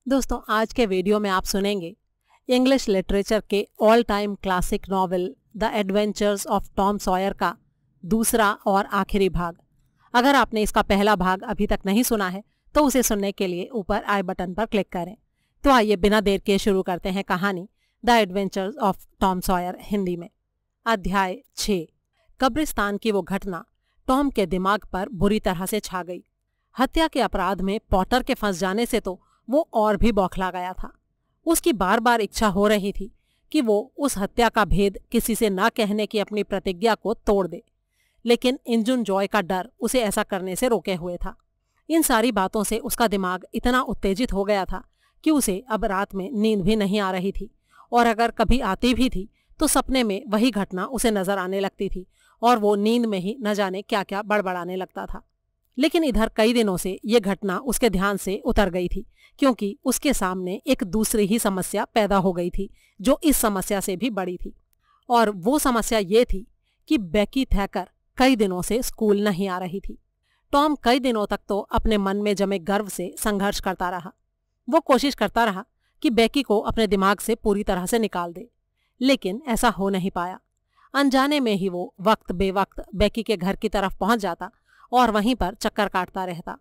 दोस्तों, आज के वीडियो में आप सुनेंगे इंग्लिश लिटरेचर के all time classic novel the adventures of Tom Sawyer का दूसरा और आखिरी भाग। अगर आपने इसका पहला भाग अभी तक नहीं सुना है तो उसे सुनने के लिए ऊपर आई बटन पर क्लिक करें। तो आइए बिना देर के शुरू करते हैं कहानी the adventures of Tom Sawyer Hindi में। अध्याय 6। कब्रिस्तान की वो घटना टॉम के दिमाग पर बुरी तरह से छा गई। हत्या के अपराध में पॉटर के फंस जाने से तो वो और भी बौखला गया था। उसकी बार बार इच्छा हो रही थी कि वो उस हत्या का भेद किसी से न कहने की अपनी प्रतिज्ञा को तोड़ दे, लेकिन इंजुन जॉय का डर उसे ऐसा करने से रोके हुए था। इन सारी बातों से उसका दिमाग इतना उत्तेजित हो गया था कि उसे अब रात में नींद भी नहीं आ रही थी, और अगर कभी आती भी थी तो सपने में वही घटना उसे नजर आने लगती थी और वो नींद में ही न जाने क्या क्या बड़बड़ाने लगता था। लेकिन इधर कई दिनों से ये घटना उसके ध्यान से उतर गई थी, क्योंकि उसके सामने एक दूसरी ही समस्या पैदा हो गई थी जो इस समस्या से भी बड़ी थी। और वो समस्या ये थी कि बेकी थैकर कई दिनों से स्कूल नहीं आ रही थी। टॉम कई दिनों तक तो अपने मन में जमे गर्व से संघर्ष करता रहा। वो कोशिश करता रहा कि बेकी को अपने दिमाग से पूरी तरह से निकाल दे, लेकिन ऐसा हो नहीं पाया। अनजाने में ही वो वक्त बेवक्त बेकी के घर की तरफ पहुंच जाता और वहीं पर चक्कर काटता रहता।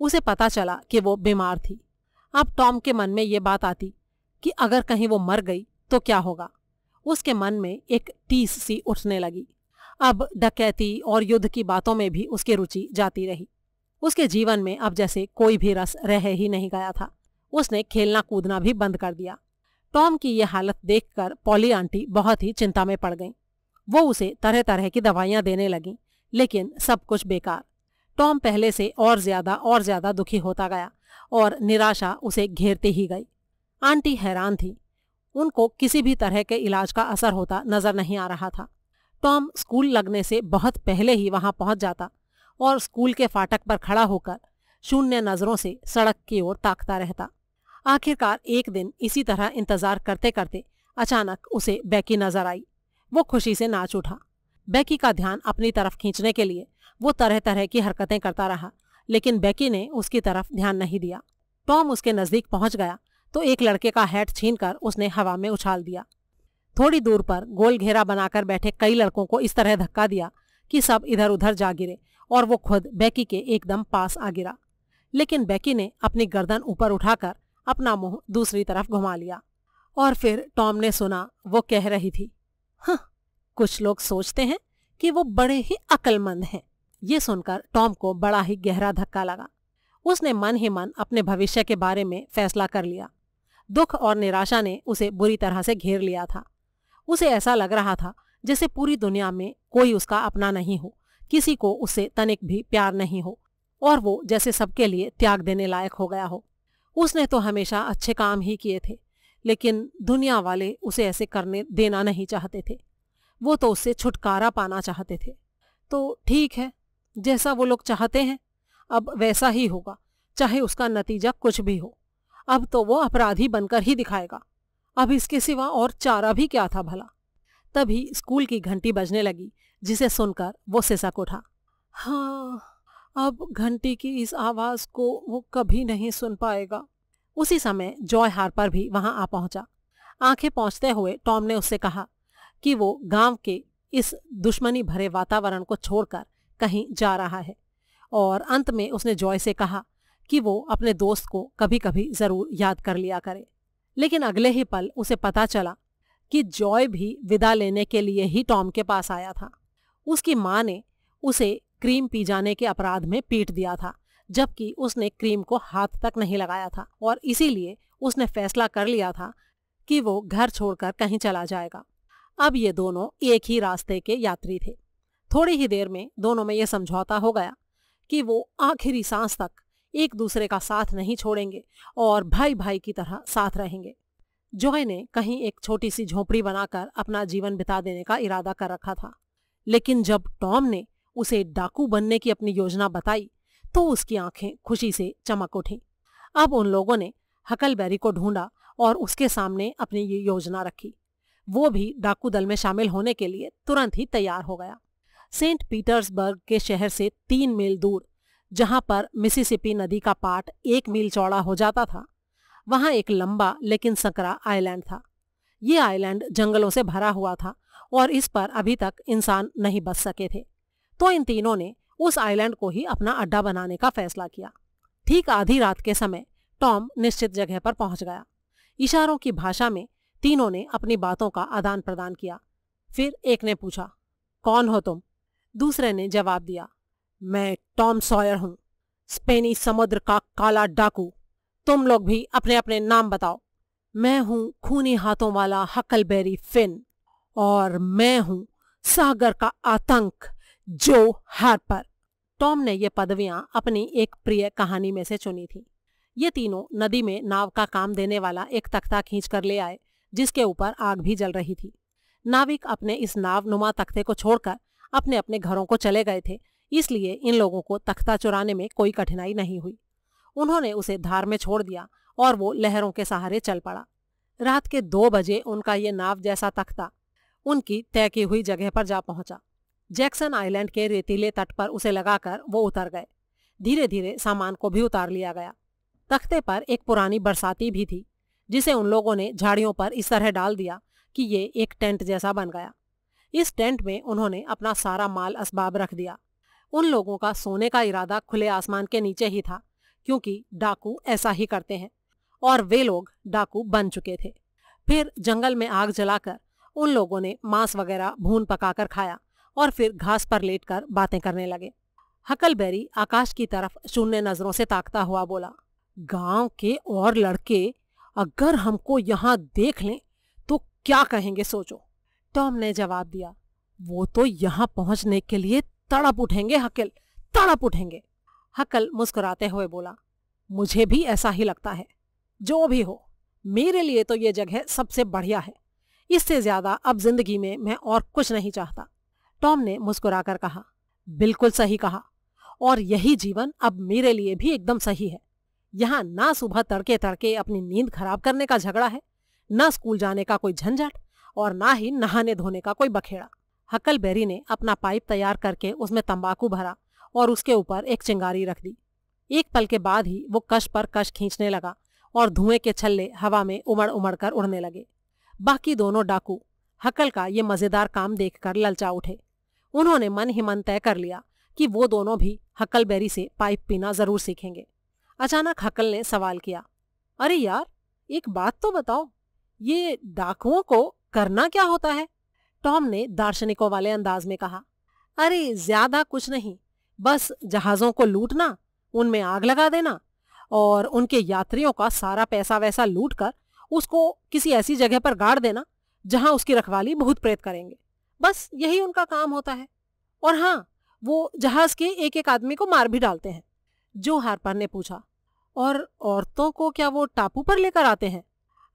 उसे पता चला कि वो बीमार थी। अब टॉम के मन में ये बात आती कि अगर कहीं वो मर गई तो क्या होगा। उसके मन में एक टीस सी उठने लगी। अब डकैती और युद्ध की बातों में भी उसकी रुचि जाती रही। उसके जीवन में अब जैसे कोई भी रस रह ही नहीं गया था। उसने खेलना कूदना भी बंद कर दिया। टॉम की ये हालत देखकर पॉली आंटी बहुत ही चिंता में पड़ गईं। वो उसे तरह तरह की दवाइयां देने लगीं, लेकिन सब कुछ बेकार। टॉम पहले से और ज्यादा दुखी होता गया और निराशा उसे घेरती ही गई। आंटी हैरान थी। उनको किसी भी तरह के इलाज का असर होता नजर नहीं आ रहा था। टॉम स्कूल लगने से बहुत पहले ही वहां पहुंच जाता और स्कूल के फाटक पर खड़ा होकर शून्य नजरों से सड़क की ओर ताकता रहता। आखिरकार एक दिन इसी तरह इंतजार करते करते अचानक उसे बेकी नजर आई। वो खुशी से नाच उठा। बेकी का ध्यान अपनी तरफ खींचने के लिए वो तरह तरह की हरकतें करता रहा, लेकिन बेकी ने उसकी तरफ ध्यान नहीं दिया। टॉम उसके नजदीक पहुंच गया तो एक लड़के का हैट छीनकर उसने हवा में उछाल दिया। थोड़ी दूर पर गोल घेरा बनाकर बैठे कई लड़कों को इस तरह धक्का दिया कि सब इधर उधर जा गिरे और वो खुद बेकी के एकदम पास आ गिरा। लेकिन बेकी ने अपनी गर्दन ऊपर उठाकर अपना मुंह दूसरी तरफ घुमा लिया। और फिर टॉम ने सुना वो कह रही थी, हाँ, कुछ लोग सोचते हैं कि वो बड़े ही अक्लमंद हैं। ये सुनकर टॉम को बड़ा ही गहरा धक्का लगा। उसने मन ही मन अपने भविष्य के बारे में फैसला कर लिया। दुख और निराशा ने उसे बुरी तरह से घेर लिया था। उसे ऐसा लग रहा था जैसे पूरी दुनिया में कोई उसका अपना नहीं हो, किसी को उससे तनिक भी प्यार नहीं हो, और वो जैसे सबके लिए त्याग देने लायक हो गया हो। उसने तो हमेशा अच्छे काम ही किए थे, लेकिन दुनिया वाले उसे ऐसे करने देना नहीं चाहते थे। वो तो उससे छुटकारा पाना चाहते थे। तो ठीक है, जैसा वो लोग चाहते हैं अब वैसा ही होगा, चाहे उसका नतीजा कुछ भी हो। अब तो वो अपराधी बनकर ही दिखाएगा। अब इसके सिवा और चारा भी क्या था भला। तभी स्कूल की घंटी बजने लगी, जिसे सुनकर वो सिसक उठा। हाँ, अब घंटी की इस आवाज को वो कभी नहीं सुन पाएगा। उसी समय जॉय हार्पर भी वहां आ पहुंचा। आंखें पहुंचते हुए टॉम ने उससे कहा कि वो गांव के इस दुश्मनी भरे वातावरण को छोड़कर कहीं जा रहा है, और अंत में उसने जॉय से कहा कि वो अपने दोस्त को कभी कभी जरूर याद कर लिया करे। लेकिन अगले ही पल उसे पता चला कि जॉय भी विदा लेने के लिए ही टॉम के पास आया था। उसकी माँ ने उसे क्रीम पी जाने के अपराध में पीट दिया था, जबकि उसने क्रीम को हाथ तक नहीं लगाया था, और इसीलिए उसने फैसला कर लिया था कि वो घर छोड़कर कहीं चला जाएगा। अब ये दोनों एक ही रास्ते के यात्री थे। थोड़ी ही देर में दोनों में यह समझौता हो गया कि वो आखिरी सांस तक एक दूसरे का साथ नहीं छोड़ेंगे और भाई भाई की तरह साथ रहेंगे। जॉय ने कहीं एक छोटी सी झोपड़ी बनाकर अपना जीवन बिता देने का इरादा कर रखा था, लेकिन जब टॉम ने उसे डाकू बनने की अपनी योजना बताई तो उसकी आंखें खुशी से चमक उठीं। अब उन लोगों ने हकलबेरी को ढूंढा और उसके सामने अपनी ये योजना रखी। वो भी डाकू दल में शामिल होने के लिए तुरंत ही तैयार हो गया। सेंट पीटर्सबर्ग के शहर से 3 मील दूर, जहां पर मिसिसिपी नदी का पाट 1 मील चौड़ा हो जाता था, वहां एक लंबा लेकिन सकरा आइलैंड था। ये आइलैंड जंगलों से भरा हुआ था और इस पर अभी तक इंसान नहीं बस सके थे। तो इन तीनों ने उस आइलैंड को ही अपना अड्डा बनाने का फैसला किया। ठीक आधी रात के समय टॉम निश्चित जगह पर पहुंच गया। इशारों की भाषा में तीनों ने अपनी बातों का आदान प्रदान किया। फिर एक ने पूछा, कौन हो तुम? दूसरे ने जवाब दिया, मैं टॉम सॉयर हूं, स्पेनी समुद्र का काला डाकू। तुम लोग भी अपने अपने नाम बताओ। मैं हूं खूनी हाथों वाला हकलबेरी फिन, और मैं हूं सागर का आतंक जो हार्पर। टॉम ने ये पदवियां अपनी एक प्रिय कहानी में से चुनी थी। ये तीनों नदी में नाव का काम देने वाला एक तख्ता खींच कर ले आए, जिसके ऊपर आग भी जल रही थी। नाविक अपने इस नाव नुमा तख्ते को छोड़कर अपने अपने घरों को चले गए थे, इसलिए इन लोगों को तख्ता चुराने में कोई कठिनाई नहीं हुई। उन्होंने उसे धार में छोड़ दिया और वो लहरों के सहारे चल पड़ा। रात के 2 बजे उनका ये नाव जैसा तख्ता उनकी तय की हुई जगह पर जा पहुंचा। जैक्सन आइलैंड के रेतीले तट पर उसे लगाकर वो उतर गए। धीरे धीरे सामान को भी उतार लिया गया। तख्ते पर एक पुरानी बरसाती भी थी, जिसे उन लोगों ने झाड़ियों पर इस तरह डाल दिया कि ये एक टेंट जैसा बन गया। इस टेंट में उन्होंने अपना सारा माल असबाब रख दिया। उन लोगों का सोने का इरादा खुले आसमान के नीचे ही था, क्योंकि डाकू ऐसा ही करते हैं, और वे लोग डाकू बन चुके थे। फिर जंगल में आग जलाकर उन लोगों ने मांस वगैरह भून पकाकर खाया और फिर घास पर लेटकर बातें करने लगे। हकलबेरी आकाश की तरफ शून्य नजरों से ताकता हुआ बोला, गांव के और लड़के अगर हमको यहाँ देख लें तो क्या कहेंगे सोचो। टॉम ने जवाब दिया, वो तो यहाँ पहुंचने के लिए तड़प उठेंगे हकल, तड़प उठेंगे। हकल मुस्कुराते हुए बोला, मुझे भी ऐसा ही लगता है। जो भी हो, मेरे लिए तो ये जगह सबसे बढ़िया है। इससे ज्यादा अब जिंदगी में मैं और कुछ नहीं चाहता। टॉम ने मुस्कुराकर कहा, बिल्कुल सही कहा, और यही जीवन अब मेरे लिए भी एकदम सही है। यहाँ ना सुबह तड़के तड़के अपनी नींद खराब करने का झगड़ा है, न स्कूल जाने का कोई झंझट, और ना ही नहाने धोने का कोई बखेड़ा। हकलबेरी ने अपना पाइप तैयार करके उसमें तंबाकू भरा और उसके ऊपर एक चिंगारी रख दी। एक पल के बाद ही वो कश पर कश खींचने लगा और धुएं के छल्ले हवा में उमड़ उमड़ कर उड़ने लगे। बाकी दोनों डाकू हकल का ये मजेदार काम देखकर ललचा उठे। उन्होंने मन ही मन तय कर लिया कि वो दोनों भी हकलबेरी से पाइप पीना जरूर सीखेंगे। अचानक हकल ने सवाल किया, अरे यार, एक बात तो बताओ, ये डाकुओं को करना क्या होता है? टॉम ने दार्शनिकों वाले अंदाज में कहा, अरे ज्यादा कुछ नहीं, बस जहाजों को लूटना, उनमें आग लगा देना और उनके यात्रियों का सारा पैसा वैसा लूट कर उसको किसी ऐसी जगह पर गाड़ देना जहां उसकी रखवाली भूत प्रेत करेंगे। बस यही उनका काम होता है। और हाँ, वो जहाज के एक एक आदमी को मार भी डालते हैं। जो हार्पर ने पूछा, और औरतों को क्या वो टापू पर लेकर आते हैं?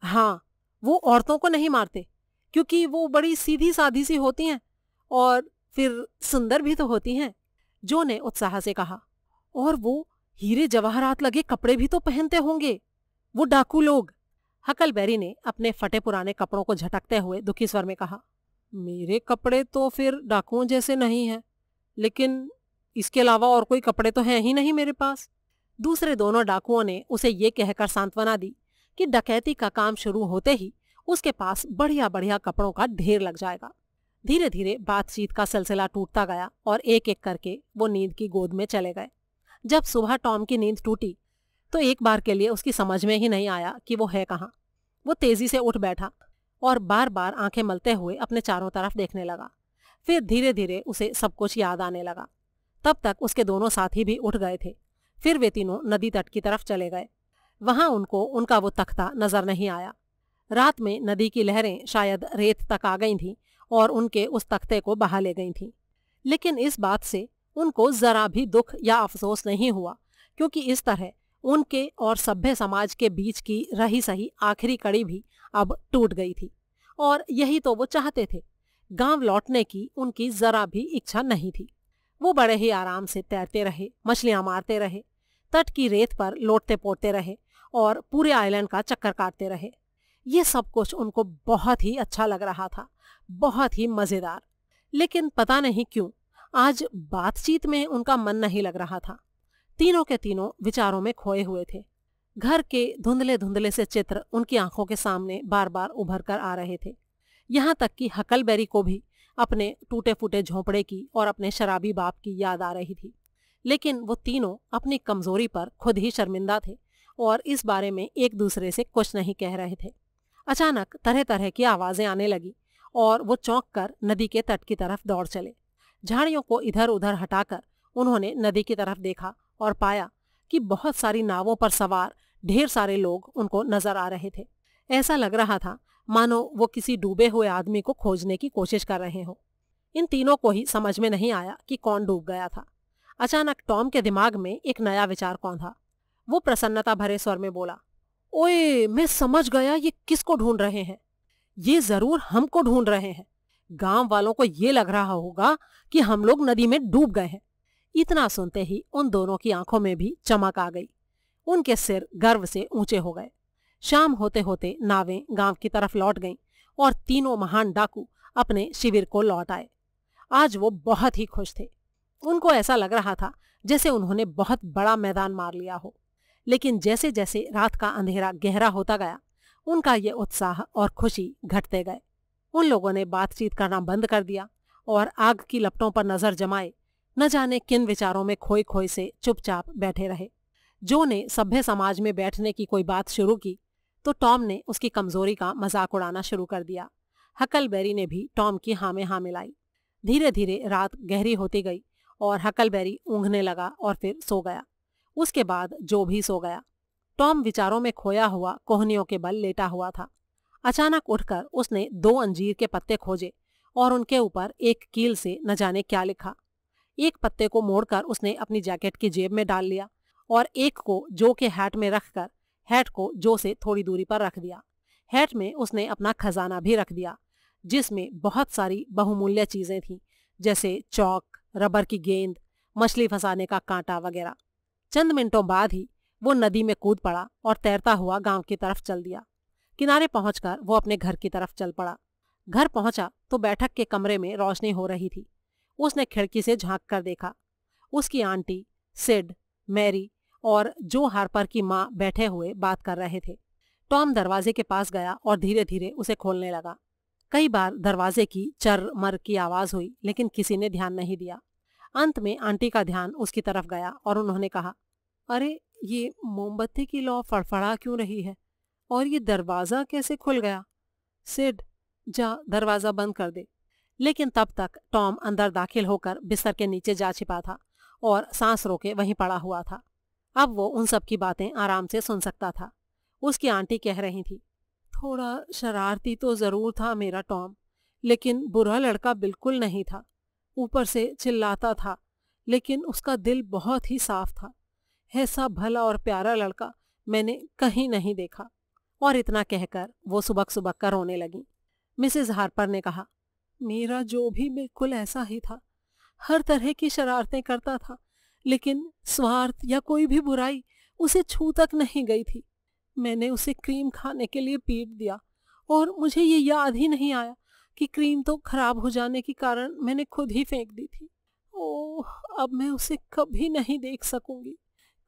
हाँ, वो औरतों को नहीं मारते, क्योंकि वो बड़ी सीधी साधी सी होती हैं और फिर सुंदर भी तो होती हैं। जो ने उत्साह से कहा, और वो हीरे जवाहरात लगे कपड़े भी तो पहनते होंगे वो डाकू लोग। हकलबेरी ने अपने फटे पुराने कपड़ों को झटकते हुए दुखी स्वर में कहा, मेरे कपड़े तो फिर डाकुओं जैसे नहीं हैं, लेकिन इसके अलावा और कोई कपड़े तो हैं ही नहीं मेरे पास। दूसरे दोनों डाकुओं ने उसे ये कहकर सांत्वना दी कि डकैती का काम शुरू होते ही उसके पास बढ़िया बढ़िया कपड़ों का ढेर लग जाएगा। धीरे धीरे बातचीत का सिलसिला टूटता गया और एक एक करके वो नींद की गोद में चले गए। जब सुबह टॉम की नींद टूटी तो एक बार के लिए उसकी समझ में ही नहीं आया कि वो है कहाँ। वो तेजी से उठ बैठा और बार बार आंखें मलते हुए अपने चारों तरफ देखने लगा। फिर धीरे धीरे उसे सब कुछ याद आने लगा। तब तक उसके दोनों साथी भी उठ गए थे। फिर वे तीनों नदी तट की तरफ चले गए। वहां उनको उनका वो तख्ता नजर नहीं आया। रात में नदी की लहरें शायद रेत तक आ गई थीं और उनके उस तख्ते को बहा ले गई थीं। लेकिन इस बात से उनको जरा भी दुख या अफसोस नहीं हुआ, क्योंकि इस तरह उनके और सभ्य समाज के बीच की रही सही आखिरी कड़ी भी अब टूट गई थी। और यही तो वो चाहते थे। गांव लौटने की उनकी जरा भी इच्छा नहीं थी। वो बड़े ही आराम से तैरते रहे, मछलियां मारते रहे, तट की रेत पर लोटते पोटते रहे और पूरे आइलैंड का चक्कर काटते रहे। ये सब कुछ उनको बहुत ही अच्छा लग रहा था, बहुत ही मजेदार। लेकिन पता नहीं क्यों आज बातचीत में उनका मन नहीं लग रहा था। तीनों के तीनों विचारों में खोए हुए थे। घर के धुंधले धुंधले से चित्र उनकी आंखों के सामने बार बार उभर कर आ रहे थे। यहाँ तक कि हकलबेरी को भी अपने टूटे फूटे झोंपड़े की और अपने शराबी बाप की याद आ रही थी। लेकिन वो तीनों अपनी कमजोरी पर खुद ही शर्मिंदा थे और इस बारे में एक दूसरे से कुछ नहीं कह रहे थे। अचानक तरह तरह की आवाजें आने लगी और वो चौंक कर नदी के तट की तरफ दौड़ चले। झाड़ियों को इधर उधर हटाकर उन्होंने नदी की तरफ देखा और पाया कि बहुत सारी नावों पर सवार ढेर सारे लोग उनको नजर आ रहे थे। ऐसा लग रहा था मानो वो किसी डूबे हुए आदमी को खोजने की कोशिश कर रहे हो। इन तीनों को ही समझ में नहीं आया कि कौन डूब गया था। अचानक टॉम के दिमाग में एक नया विचार कौंधा। वो प्रसन्नता भरे स्वर में बोला, ओए, मैं समझ गया ये किसको ढूंढ रहे हैं। ये जरूर हमको ढूंढ रहे हैं। गांव वालों को ये लग रहा होगा कि हम लोग नदी में डूब गए हैं। इतना सुनते ही उन दोनों की आंखों में भी चमक आ गई। उनके सिर गर्व से ऊंचे हो गए। शाम होते होते नावें गांव की तरफ लौट गईं और तीनों महान डाकू अपने शिविर को लौट आए। आज वो बहुत ही खुश थे। उनको ऐसा लग रहा था जैसे उन्होंने बहुत बड़ा मैदान मार लिया हो। लेकिन जैसे जैसे रात का अंधेरा गहरा होता गया, उनका ये उत्साह और खुशी घटते गए। उन लोगों ने बातचीत करना बंद कर दिया और आग की लपटों पर नजर जमाए न जाने किन विचारों में खोए खोए से चुपचाप बैठे रहे। जो ने सभ्य समाज में बैठने की कोई बात शुरू की तो टॉम ने उसकी कमजोरी का मजाक उड़ाना शुरू कर दिया। हकलबेरी ने भी टॉम की हाँ में हाँ मिलाई। धीरे धीरे रात गहरी होती गई और हकलबेरी ऊँघने लगा और फिर सो गया। उसके बाद जो भी सो गया। टॉम विचारों में खोया हुआ कोहनियों के बल लेटा हुआ था। अचानक उठकर उसने 2 अंजीर के पत्ते खोजे और उनके ऊपर एक कील से न जाने क्या लिखा। एक पत्ते को मोड़कर उसने अपनी जैकेट की जेब में डाल लिया और एक को जो के हैट में रखकर हैट को जो से थोड़ी दूरी पर रख दिया। हैट में उसने अपना खजाना भी रख दिया, जिसमें बहुत सारी बहुमूल्य चीजें थीं, जैसे चौक, रबर की गेंद, मछली फंसाने का कांटा वगैरह। चंद मिनटों बाद ही वो नदी में कूद पड़ा और तैरता हुआ गांव की तरफ चल दिया। किनारे पहुंचकर वो अपने घर की तरफ चल पड़ा। घर पहुंचा तो बैठक के कमरे में रोशनी हो रही थी। उसने खिड़की से झांक कर देखा। उसकी आंटी, सिड, मैरी और जो हार्पर की माँ बैठे हुए बात कर रहे थे। टॉम दरवाजे के पास गया और धीरे धीरे उसे खोलने लगा। कई बार दरवाजे की चर मर की आवाज हुई, लेकिन किसी ने ध्यान नहीं दिया। अंत में आंटी का ध्यान उसकी तरफ गया और उन्होंने कहा, अरे, ये मोमबत्ती की लौ फड़फड़ा क्यों रही है और ये दरवाजा कैसे खुल गया? सिड, जा दरवाजा बंद कर दे। लेकिन तब तक टॉम अंदर दाखिल होकर बिस्तर के नीचे जा छिपा था और सांस रोके वहीं पड़ा हुआ था। अब वो उन सब की बातें आराम से सुन सकता था। उसकी आंटी कह रही थी, थोड़ा शरारती तो जरूर था मेरा टॉम, लेकिन बुरा लड़का बिल्कुल नहीं था। ऊपर से चिल्लाता था, लेकिन उसका दिल बहुत ही साफ था। ऐसा भला और प्यारा लड़का मैंने कहीं नहीं देखा। और इतना कहकर वो सुबक सुबक कर रोने लगी। मिसेस हार्पर ने कहा, मेरा जो भी बिल्कुल ऐसा ही था। हर तरह की शरारतें करता था, लेकिन स्वार्थ या कोई भी बुराई उसे छू तक नहीं गई थी। मैंने उसे क्रीम खाने के लिए पीट दिया और मुझे ये याद ही नहीं आया कि क्रीम तो खराब हो जाने के कारण मैंने खुद ही फेंक दी थी। ओह, अब मैं उसे कभी नहीं देख सकूंगी,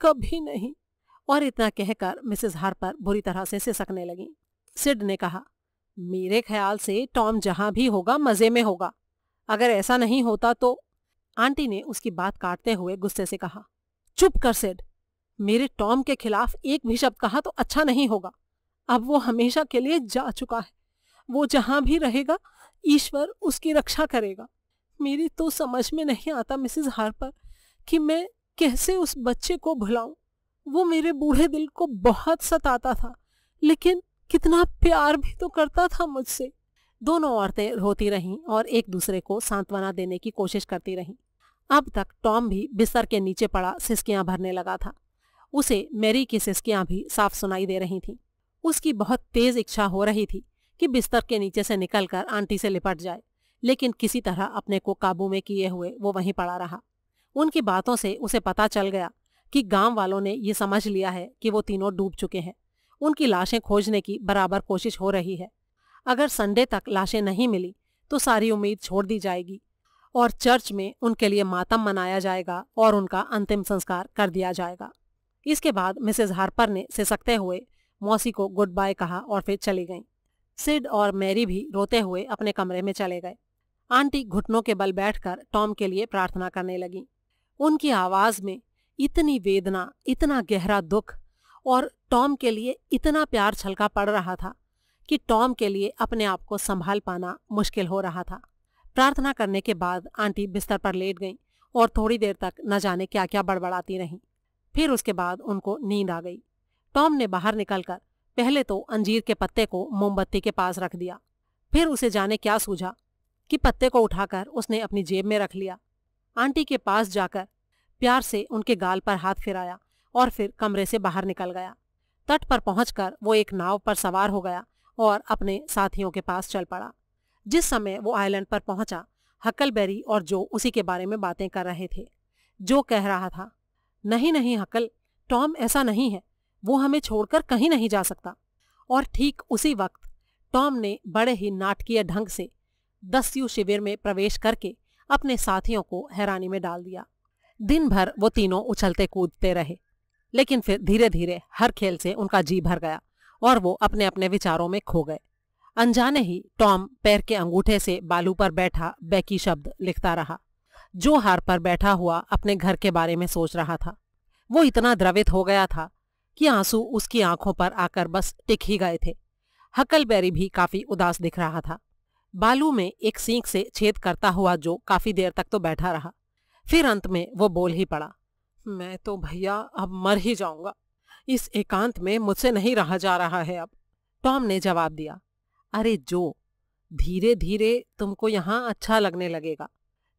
कभी नहीं। और इतना कहकर मिसेस हार्पर बुरी तरह से सिसकने लगी। सिड ने कहा, मेरे ख्याल से टॉम जहां भी होगा मजे में होगा। अगर ऐसा नहीं होता तो। आंटी ने उसकी बात काटते हुए गुस्से से कहा, चुप कर सिड, मेरे टॉम के खिलाफ एक भी शब्द कहा तो अच्छा नहीं होगा। अब वो हमेशा के लिए जा चुका है। वो जहां भी रहेगा ईश्वर उसकी रक्षा करेगा। मेरी तो समझ में नहीं आता मिसेस हार्पर कि मैं कैसे उस बच्चे को भुलाऊं। वो मेरे बूढ़े दिल को बहुत सताता था, लेकिन कितना प्यार भी तो करता था मुझसे। दोनों औरतें रोती रहीं और एक दूसरे को सांत्वना देने की कोशिश करती रहीं। अब तक टॉम भी बिस्तर के नीचे पड़ा सिसकियां भरने लगा था। उसे मैरी की सिसकियां भी साफ सुनाई दे रही थीं। उसकी बहुत तेज इच्छा हो रही थी कि बिस्तर के नीचे से निकलकर आंटी से लिपट जाए, लेकिन किसी तरह अपने को काबू में किए हुए वो वहीं पड़ा रहा। उनकी बातों से उसे पता चल गया कि गांव वालों ने ये समझ लिया है कि वो तीनों डूब चुके हैं। उनकी लाशें खोजने की बराबर कोशिश हो रही है। अगर संडे तक लाशें नहीं मिली तो सारी उम्मीद छोड़ दी जाएगी और चर्च में उनके लिए मातम मनाया जाएगा और उनका अंतिम संस्कार कर दिया जाएगा। इसके बाद मिसेस हार्पर ने सिसकते हुए मौसी को गुड बाय कहा और फिर चली गईं। सिड और मैरी भी रोते हुए अपने कमरे में चले गए। आंटी घुटनों के बल बैठकर टॉम के लिए प्रार्थना करने लगी। उनकी आवाज में इतनी वेदना, इतना गहरा दुख और टॉम के लिए इतना प्यार छलका पड़ रहा था कि टॉम के लिए अपने आप को संभाल पाना मुश्किल हो रहा था। प्रार्थना करने के बाद आंटी बिस्तर पर लेट गईं और थोड़ी देर तक न जाने क्या क्या बड़बड़ाती रहीं। फिर उसके बाद उनको नींद आ गई। टॉम ने बाहर निकलकर पहले तो अंजीर के पत्ते को मोमबत्ती के पास रख दिया। फिर उसे जाने क्या सूझा कि पत्ते को उठाकर उसने अपनी जेब में रख लिया। आंटी के पास जाकर प्यार से उनके गाल पर हाथ फिराया और फिर कमरे से बाहर निकल गया। तट पर पहुंचकर वो एक नाव पर सवार हो गया और अपने साथियों के पास चल पड़ा। जिस समय वो आइलैंड पर पहुंचा, हकलबेरी और जो उसी के बारे में बातें कर रहे थे। जो कह रहा था, नहीं नहीं हकल, टॉम ऐसा नहीं है, वो हमें छोड़कर कहीं नहीं जा सकता। और ठीक उसी वक्त टॉम ने बड़े ही नाटकीय ढंग से दस्यु शिविर में प्रवेश करके अपने साथियों को हैरानी में डाल दिया। दिन भर वो तीनों उछलते कूदते रहे, लेकिन फिर धीरे धीरे हर खेल से उनका जी भर गया और वो अपने अपने विचारों में खो गए। अनजाने ही टॉम पैर के अंगूठे से बालू पर बैठा बैकी शब्द लिखता रहा। जो हार्पर बैठा हुआ अपने घर के बारे में सोच रहा था। वो इतना द्रवित हो गया था कि आंसू उसकी आंखों पर आकर बस टिक ही गए थे। हकलबेरी भी काफी उदास दिख रहा था। बालू में एक सींग से छेद करता हुआ जो काफी देर तक तो बैठा रहा। फिर अंत में वो बोल ही पड़ा, मैं तो भैया अब मर ही जाऊंगा, इस एकांत में मुझसे नहीं रहा जा रहा है अब। टॉम ने जवाब दिया, अरे जो, धीरे धीरे तुमको यहाँ अच्छा लगने लगेगा।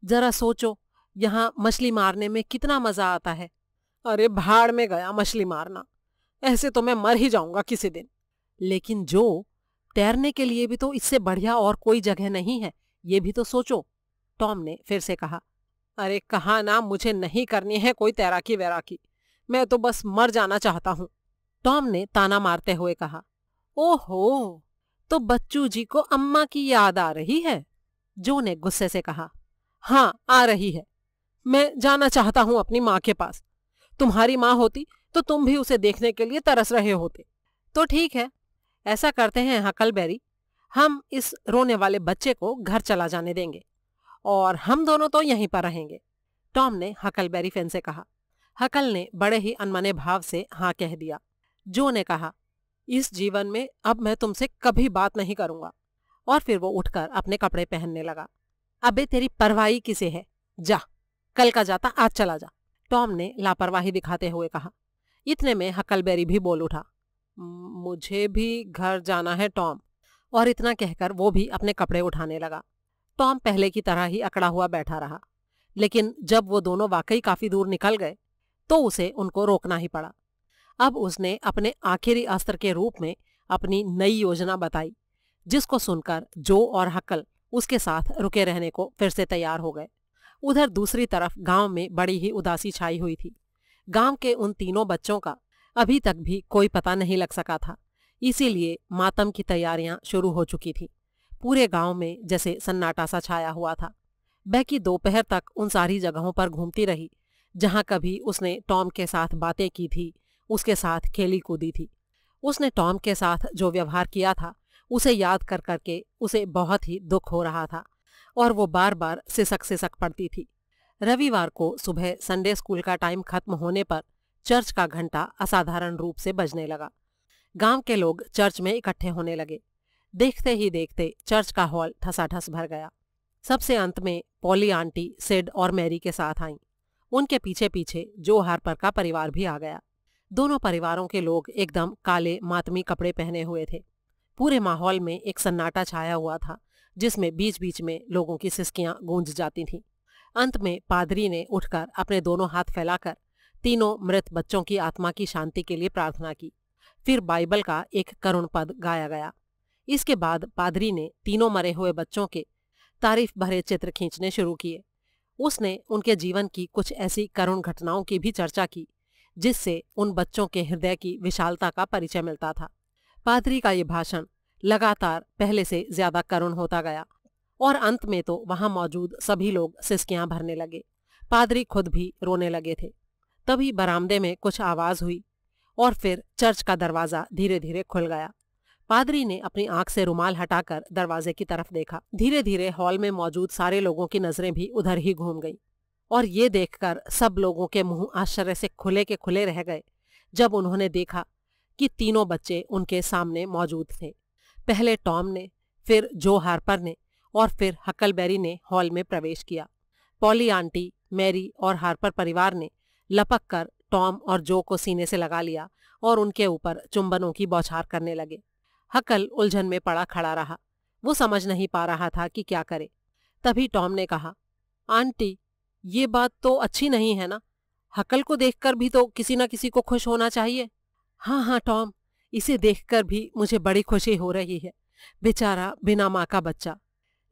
जरा सोचो, यहाँ मछली मारने में कितना मजा आता है। अरे भाड़ में गया मछली मारना, ऐसे तो मैं मर ही जाऊंगा किसी दिन। लेकिन जो, तैरने के लिए भी तो इससे बढ़िया और कोई जगह नहीं है, ये भी तो सोचो। टॉम ने फिर से कहा, अरे कहा ना मुझे नहीं करनी है कोई तैराकी वैराकी, मैं तो बस मर जाना चाहता हूँ। टॉम ने ताना मारते हुए कहा, ओहो, तो बच्चू जी को अम्मा की याद आ रही है। जो ने गुस्से से कहा, हाँ आ रही है, मैं जाना चाहता हूँ अपनी माँ के पास। तुम्हारी माँ होती तो तुम भी उसे देखने के लिए तरस रहे होते। तो ठीक है, ऐसा करते हैं हकलबेरी, हम इस रोने वाले बच्चे को घर चला जाने देंगे और हम दोनों तो यहीं पर रहेंगे। टॉम ने हकलबेरी फिन से कहा। हकल ने बड़े ही अनमने भाव से हाँ कह दिया। जो ने कहा, इस जीवन में अब मैं तुमसे कभी बात नहीं करूंगा। और फिर वो उठकर अपने कपड़े पहनने लगा। अबे तेरी परवाही किसे है, जा, कल का जाता आज चला जा, टॉम ने लापरवाही दिखाते हुए कहा। इतने में हकलबेरी भी बोल उठा, मुझे भी घर जाना है टॉम। और इतना कहकर वो भी अपने कपड़े उठाने लगा। टॉम पहले की तरह ही अकड़ा हुआ बैठा रहा, लेकिन जब वो दोनों वाकई काफी दूर निकल गए तो उसे उनको रोकना ही पड़ा। अब उसने अपने आखिरी अस्त्र के रूप में अपनी नई योजना बताई, जिसको सुनकर जो और हकल उसके साथ रुके रहने को फिर से तैयार हो गए। उधर दूसरी तरफ गांव में बड़ी ही उदासी छाई हुई थी। गांव के उन तीनों बच्चों का अभी तक भी कोई पता नहीं लग सका था, इसीलिए मातम की तैयारियां शुरू हो चुकी थी। पूरे गांव में जैसे सन्नाटा सा छाया हुआ था। बैकी दोपहर तक उन सारी जगहों पर घूमती रही जहां कभी उसने टॉम के साथ बातें की थी, उसके साथ खेली कूदी थी। उसने टॉम के साथ जो व्यवहार किया था उसे याद कर करके उसे बहुत ही दुख हो रहा था और वो बार बार सिसक पड़ती थी। रविवार को सुबह संडे स्कूल का टाइम खत्म होने पर चर्च का घंटा असाधारण रूप से बजने लगा। गांव के लोग चर्च में इकट्ठे होने लगे। देखते ही देखते चर्च का हॉल ठसाठस भर गया। सबसे अंत में पॉली आंटी सिड और मैरी के साथ आईं। उनके पीछे पीछे जो हार्पर का परिवार भी आ गया। दोनों परिवारों के लोग एकदम काले मातमी कपड़े पहने हुए थे। पूरे माहौल में एक सन्नाटा छाया हुआ था, जिसमें बीच बीच में लोगों की सिसकियां गूंज जाती थीं। अंत में पादरी ने उठकर अपने दोनों हाथ फैलाकर तीनों मृत बच्चों की आत्मा की शांति के लिए प्रार्थना की। फिर बाइबल का एक करुण पद गाया गया। इसके बाद पादरी ने तीनों मरे हुए बच्चों के तारीफ भरे चित्र खींचने शुरू किए। उसने उनके जीवन की कुछ ऐसी करुण घटनाओं की भी चर्चा की जिससे उन बच्चों के हृदय की विशालता का परिचय मिलता था। पादरी का ये भाषण लगातार पहले से ज्यादा करुण होता गया और अंत में तो वहां मौजूद सभी लोग सिसकियां भरने लगे। पादरी खुद भी रोने लगे थे। तभी बरामदे में कुछ आवाज हुई और फिर चर्च का दरवाजा धीरे धीरे खुल गया। पादरी ने अपनी आंख से रुमाल हटाकर दरवाजे की तरफ देखा। धीरे धीरे हॉल में मौजूद सारे लोगों की नजरें भी उधर ही घूम गईं और ये देखकर सब लोगों के मुंह आश्चर्य से खुले के खुले रह गए जब उन्होंने देखा कि तीनों बच्चे उनके सामने मौजूद थे। पहले टॉम ने, फिर जो हार्पर ने और फिर हकलबेरी ने हॉल में प्रवेश किया। पॉली आंटी, मैरी और हार्पर परिवार ने लपक कर टॉम और जो को सीने से लगा लिया और उनके ऊपर चुंबनों की बौछार करने लगे। हकल उलझन में पड़ा खड़ा रहा। वो समझ नहीं पा रहा था कि क्या करे। तभी टॉम ने कहा, आंटी, ये बात तो अच्छी नहीं है ना? हकल को देखकर भी तो किसी न किसी को खुश होना चाहिए। हाँ हाँ टॉम, इसे देखकर भी मुझे बड़ी खुशी हो रही है, बेचारा बिना माँ का बच्चा।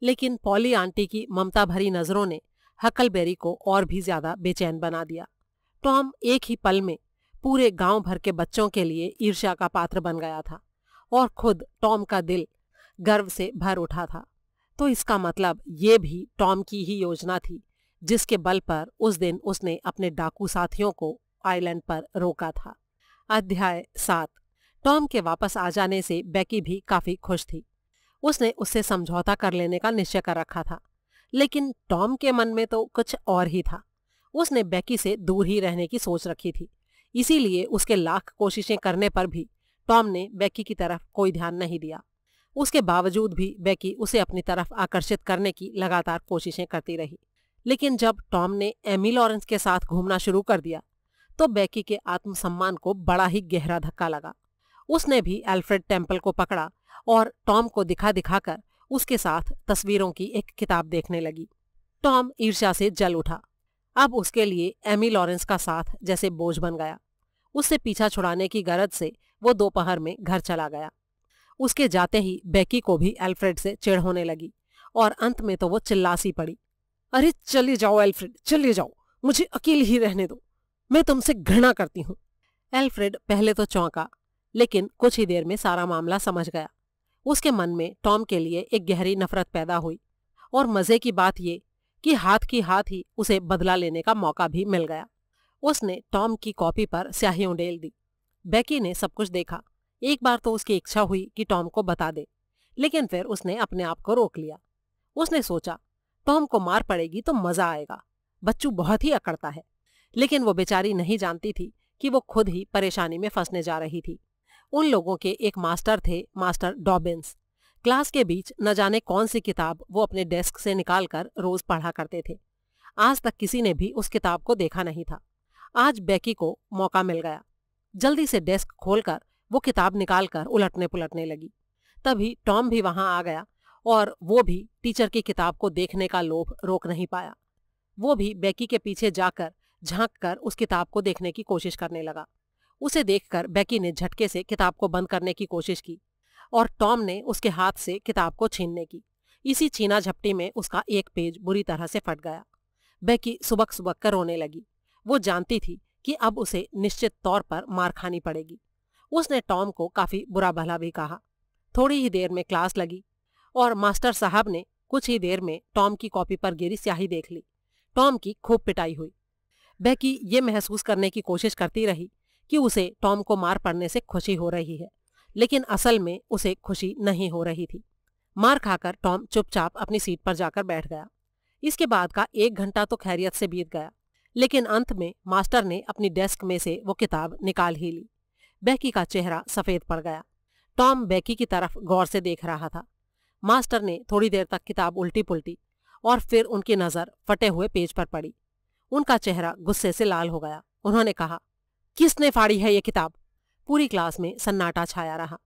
लेकिन पॉली आंटी की ममता भरी नजरों ने हकलबेरी को और भी ज्यादा बेचैन बना दिया। टॉम एक ही पल में पूरे गांव भर के बच्चों के लिए ईर्ष्या का पात्र बन गया था और खुद टॉम का दिल गर्व से भर उठा था। तो इसका मतलब ये भी टॉम की ही योजना थी जिसके बल पर उस दिन उसने अपने डाकू साथियों को आइलैंड पर रोका था। अध्याय 7। टॉम के वापस आ जाने से बेकी भी काफी खुश थी। उसने उससे समझौता कर लेने का निश्चय कर रखा था, लेकिन टॉम के मन में तो कुछ और ही था। उसने बेकी से दूर ही रहने की सोच रखी थी, इसीलिए उसके लाख कोशिशें करने पर भी टॉम ने बेकी की तरफ कोई ध्यान नहीं दिया। उसके बावजूद भी बेकी उसे अपनी तरफ आकर्षित करने की लगातार कोशिशें करती रही। लेकिन जब टॉम ने एमी लॉरेंस के साथ घूमना शुरू कर दिया तो बेकी के आत्मसम्मान को बड़ा ही गहरा धक्का लगा। उसने भी एल्फ्रेड टेम्पल को पकड़ा और टॉम को दिखा दिखाकर उसके साथ तस्वीरों की एक किताब देखने लगी। टॉम ईर्ष्या से जल उठा। अब उसके लिए एमी लॉरेंस का साथ जैसे बोझ बन गया। उससे पीछा छुड़ाने की गरज से वो दोपहर में घर चला गया। उसके जाते ही बेकी को भी एल्फ्रेड से चिढ़ होने लगी और अंत में तो वो चिल्लासी पड़ी, अरे चले जाओ एल्फ्रेड, चले जाओ, मुझे अकेले ही रहने दो, मैं तुमसे घृणा करती हूँ। एल्फ्रेड पहले तो चौंका, लेकिन कुछ ही देर में सारा मामला समझ गया। उसके मन में टॉम के लिए एक गहरी नफरत पैदा हुई और मजे की बात ये कि हाथ ही उसे बदला लेने का मौका भी मिल गया। उसने टॉम की कॉपी पर स्याही उंडेल दी। बेकी ने सब कुछ देखा। एक बार तो उसकी इच्छा हुई कि टॉम को बता दे, लेकिन फिर उसने अपने आप को रोक लिया। उसने सोचा, टॉम को मार पड़ेगी तो मजा आएगा, बच्चू बहुत ही अकड़ता है। लेकिन वो बेचारी नहीं जानती थी कि वो खुद ही परेशानी में फंसने जा रही थी। उन लोगों के एक मास्टर थे, मास्टर डॉबिन्स। क्लास के बीच न जाने कौन सी किताब वो अपने डेस्क से निकालकर रोज पढ़ा करते थे। आज तक किसी ने भी उस किताब को देखा नहीं था। आज बेकी को मौका मिल गया। जल्दी से डेस्क खोलकर वो किताब निकालकर उलटने पुलटने लगी। तभी टॉम भी वहां आ गया और वो भी टीचर की किताब को देखने का लोभ रोक नहीं पाया। वो भी बेकी के पीछे जाकर झांक कर उस किताब को देखने की कोशिश करने लगा। उसे देखकर बेकी ने झटके से किताब को बंद करने की कोशिश की और टॉम ने उसके हाथ से किताब को छीनने की। इसी छीना झपटी में उसका एक पेज बुरी तरह से फट गया। बेकी सुबक सुबक कर रोने लगी। वो जानती थी कि अब उसे निश्चित तौर पर मार खानी पड़ेगी। उसने टॉम को काफी बुरा भला भी कहा। थोड़ी ही देर में क्लास लगी और मास्टर साहब ने कुछ ही देर में टॉम की कॉपी पर गिरी स्याही देख ली। टॉम की खूब पिटाई हुई। बेकी ये महसूस करने की कोशिश करती रही कि उसे टॉम को मार पड़ने से खुशी हो रही है, लेकिन असल में उसे खुशी नहीं हो रही थी। मार खाकर टॉम चुपचाप अपनी सीट पर जाकर बैठ गया। इसके बाद का 1 घंटा तो खैरियत से बीत गया, लेकिन अंत में मास्टर ने अपनी डेस्क में से वो किताब निकाल ही ली। बेकी का चेहरा सफेद पड़ गया। टॉम बेकी की तरफ गौर से देख रहा था। मास्टर ने थोड़ी देर तक किताब उल्टी पुल्टी और फिर उनकी नजर फटे हुए पेज पर पड़ी। उनका चेहरा गुस्से से लाल हो गया। उन्होंने कहा, किसने फाड़ी है ये किताब? पूरी क्लास में सन्नाटा छाया रहा।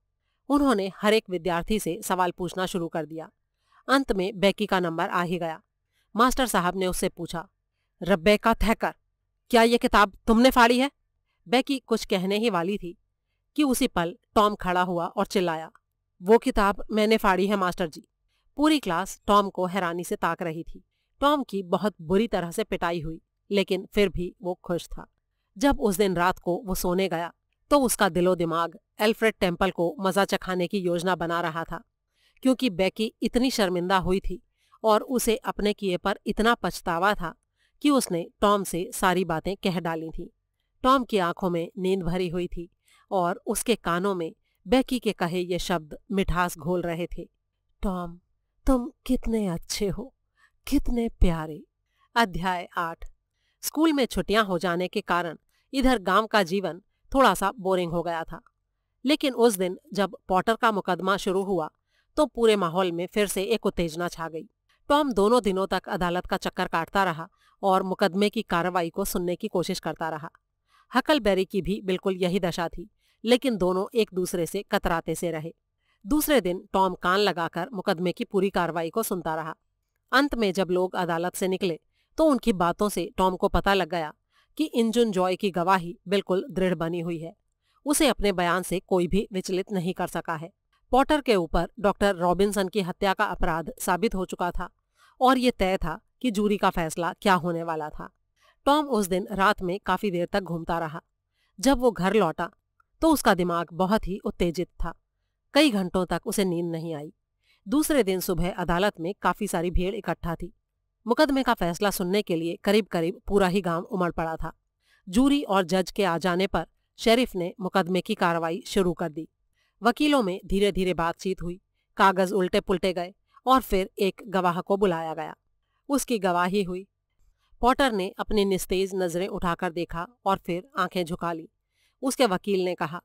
उन्होंने हर एक विद्यार्थी से सवाल पूछना शुरू कर दिया। अंत में बेकी का नंबर आ ही गया। मास्टर साहब ने उससे पूछा, रब्बेका थैकर, क्या ये किताब तुमने फाड़ी है? बेकी कुछ कहने ही वाली थी कि उसी पल टॉम खड़ा हुआ और चिल्लाया, वो किताब मैंने फाड़ी है मास्टर जी। पूरी क्लास टॉम को हैरानी से ताक रही थी। टॉम की बहुत बुरी तरह से पिटाई हुई, लेकिन फिर भी वो खुश था। जब उस दिन रात को वो सोने गया तो उसका दिलो दिमाग एल्फ्रेड टेम्पल को मजा चखाने की योजना बना रहा था, क्योंकि बेकी इतनी शर्मिंदा हुई थी और उसे अपने किए पर इतना पछतावा था कि उसने टॉम से सारी बातें कह डाली थी। टॉम की आंखों में नींद भरी हुई थी और उसके कानों में बेकी के कहे ये शब्द मिठास घोल रहे थे। टॉम, तुम कितने अच्छे हो, कितने प्यारे। अध्याय 8। स्कूल में छुट्टियां हो जाने के कारण इधर गांव का जीवन थोड़ा सा बोरिंग हो गया था। लेकिन उस दिन जब पॉटर का मुकदमा शुरू हुआ तो पूरे माहौल में फिर से एक उत्तेजना छा गई। टॉम दोनों दिनों तक अदालत का चक्कर काटता रहा और मुकदमे की कार्रवाई को सुनने की कोशिश करता रहा। हकलबेरी की भी बिल्कुल यही दशा थी, लेकिन दोनों एक दूसरे से कतराते से रहे। दूसरे दिन टॉम कान लगाकर मुकदमे की पूरी कार्रवाई को सुनता रहा। अंत में जब लोग अदालत से निकले तो उनकी बातों से टॉम को पता लग गया कि इंजुन जॉय की गवाही बिल्कुल दृढ़ बनी हुई है। उसे अपने बयान से कोई भी विचलित नहीं कर सका है। पॉटर के ऊपर डॉक्टर रॉबिन्सन की हत्या का अपराध साबित हो चुका था और ये तय था कि जूरी का फैसला क्या होने वाला था। टॉम उस दिन रात में काफी देर तक घूमता रहा। जब वो घर लौटा तो उसका दिमाग बहुत ही उत्तेजित था। कई घंटों तक उसे नींद नहीं आई। दूसरे दिन सुबह अदालत में काफी सारी भीड़ इकट्ठा थी। मुकदमे का फैसला सुनने के लिए करीब करीब पूरा ही गांव उमड़ पड़ा था। जूरी और जज के आ जाने पर शेरिफ ने मुकदमे की कार्रवाई शुरू कर दी। वकीलों में धीरे धीरे बातचीत हुई, कागज उल्टे पुल्टे गए और फिर एक गवाह को बुलाया गया। उसकी गवाही हुई। पॉटर ने अपनी निस्तेज नजरें उठाकर देखा और फिर आंखें झुका ली। उसके वकील ने कहा,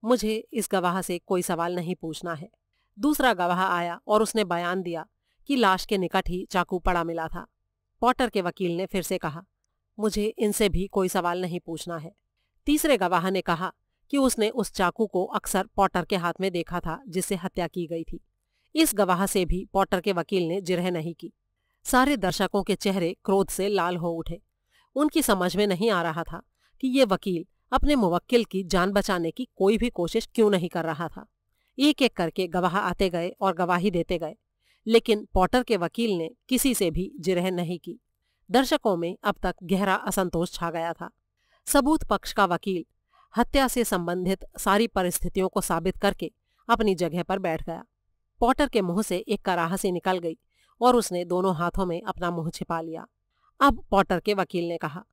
मुझे इस गवाह से कोई सवाल नहीं पूछना है। दूसरा गवाह आया और उसने बयान दिया कि लाश के निकट ही चाकू पड़ा मिला था। पॉटर के वकील ने फिर से कहा, मुझे इनसे भी कोई सवाल नहीं पूछना है। तीसरे गवाह ने कहा कि उसने उस चाकू को अक्सर पॉटर के हाथ में देखा था जिससे हत्या की गई थी। इस गवाह से भी पॉटर के वकील ने जिरह नहीं की। सारे दर्शकों के चेहरे क्रोध से लाल हो उठे। उनकी समझ में नहीं आ रहा था कि ये वकील अपने मुवक्किल की जान बचाने की कोई भी कोशिश क्यों नहीं कर रहा था। एक एक करके गवाह आते गए और गवाही देते गए, लेकिन पॉटर के वकील ने किसी से भी जिरह नहीं की। दर्शकों में अब तक गहरा असंतोष छा गया था। सबूत पक्ष का वकील हत्या से संबंधित सारी परिस्थितियों को साबित करके अपनी जगह पर बैठ गया। पॉटर के मुंह से एक कराह सी निकल गई और उसने दोनों हाथों में अपना मुंह छिपा लिया। अब पॉटर के वकील ने कहा,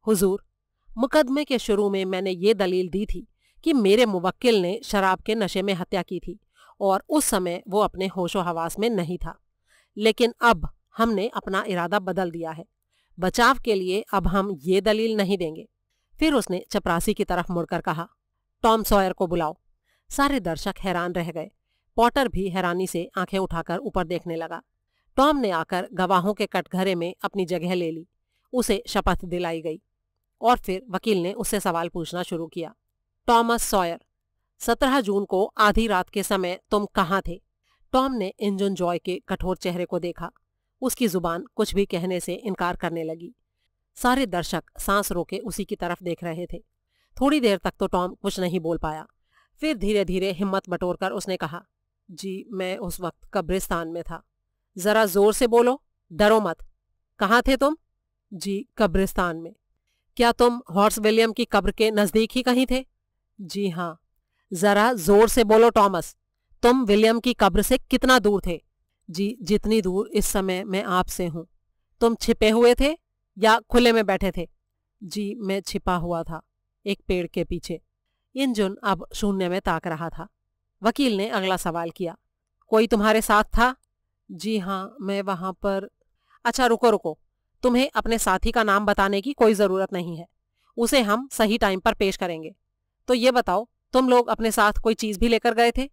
हुजूर, मुकदमे के शुरू में मैंने ये दलील दी थी कि मेरे मुवक्किल ने शराब के नशे में हत्या की थी और उस समय वो अपने होशो हवास में नहीं था। लेकिन अब हमने अपना इरादा बदल दिया है। बचाव के लिए अब हम ये दलील नहीं देंगे। फिर उसने चपरासी की तरफ मुड़कर कहा, टॉम सॉयर को बुलाओ। सारे दर्शक हैरान रह गए। पॉटर भी हैरानी से आंखें उठाकर ऊपर देखने लगा। टॉम ने आकर गवाहों के कटघरे में अपनी जगह ले ली। उसे शपथ दिलाई गई और फिर वकील ने उससे सवाल पूछना शुरू किया। टॉमस सॉयर, 17 जून को आधी रात के समय तुम कहाँ थे? टॉम ने इंजुन जॉय के कठोर चेहरे को देखा। उसकी जुबान कुछ भी कहने से इनकार करने लगी। सारे दर्शक सांस रोके उसी की तरफ देख रहे थे। थोड़ी देर तक तो टॉम कुछ नहीं बोल पाया। फिर धीरे धीरे हिम्मत बटोरकर उसने कहा, जी मैं उस वक्त कब्रिस्तान में था। जरा जोर से बोलो, डरो मत। कहाँ थे तुम? जी कब्रिस्तान में। क्या तुम हॉर्स विलियम की कब्र के नजदीक ही कहीं थे? जी हाँ। जरा जोर से बोलो टॉमस, तुम विलियम की कब्र से कितना दूर थे? जी जितनी दूर इस समय मैं आपसे हूँ। तुम छिपे हुए थे या खुले में बैठे थे? जी मैं छिपा हुआ था, एक पेड़ के पीछे। इंजुन अब शून्य में ताक रहा था। वकील ने अगला सवाल किया, कोई तुम्हारे साथ था? जी हाँ मैं वहां पर। अच्छा रुको रुको, तुम्हें अपने साथी का नाम बताने की कोई जरूरत नहीं है। उसे हम सही टाइम पर पेश करेंगे। तो ये बताओ, तुम लोग अपने साथ कोई चीज भी लेकर गए थे?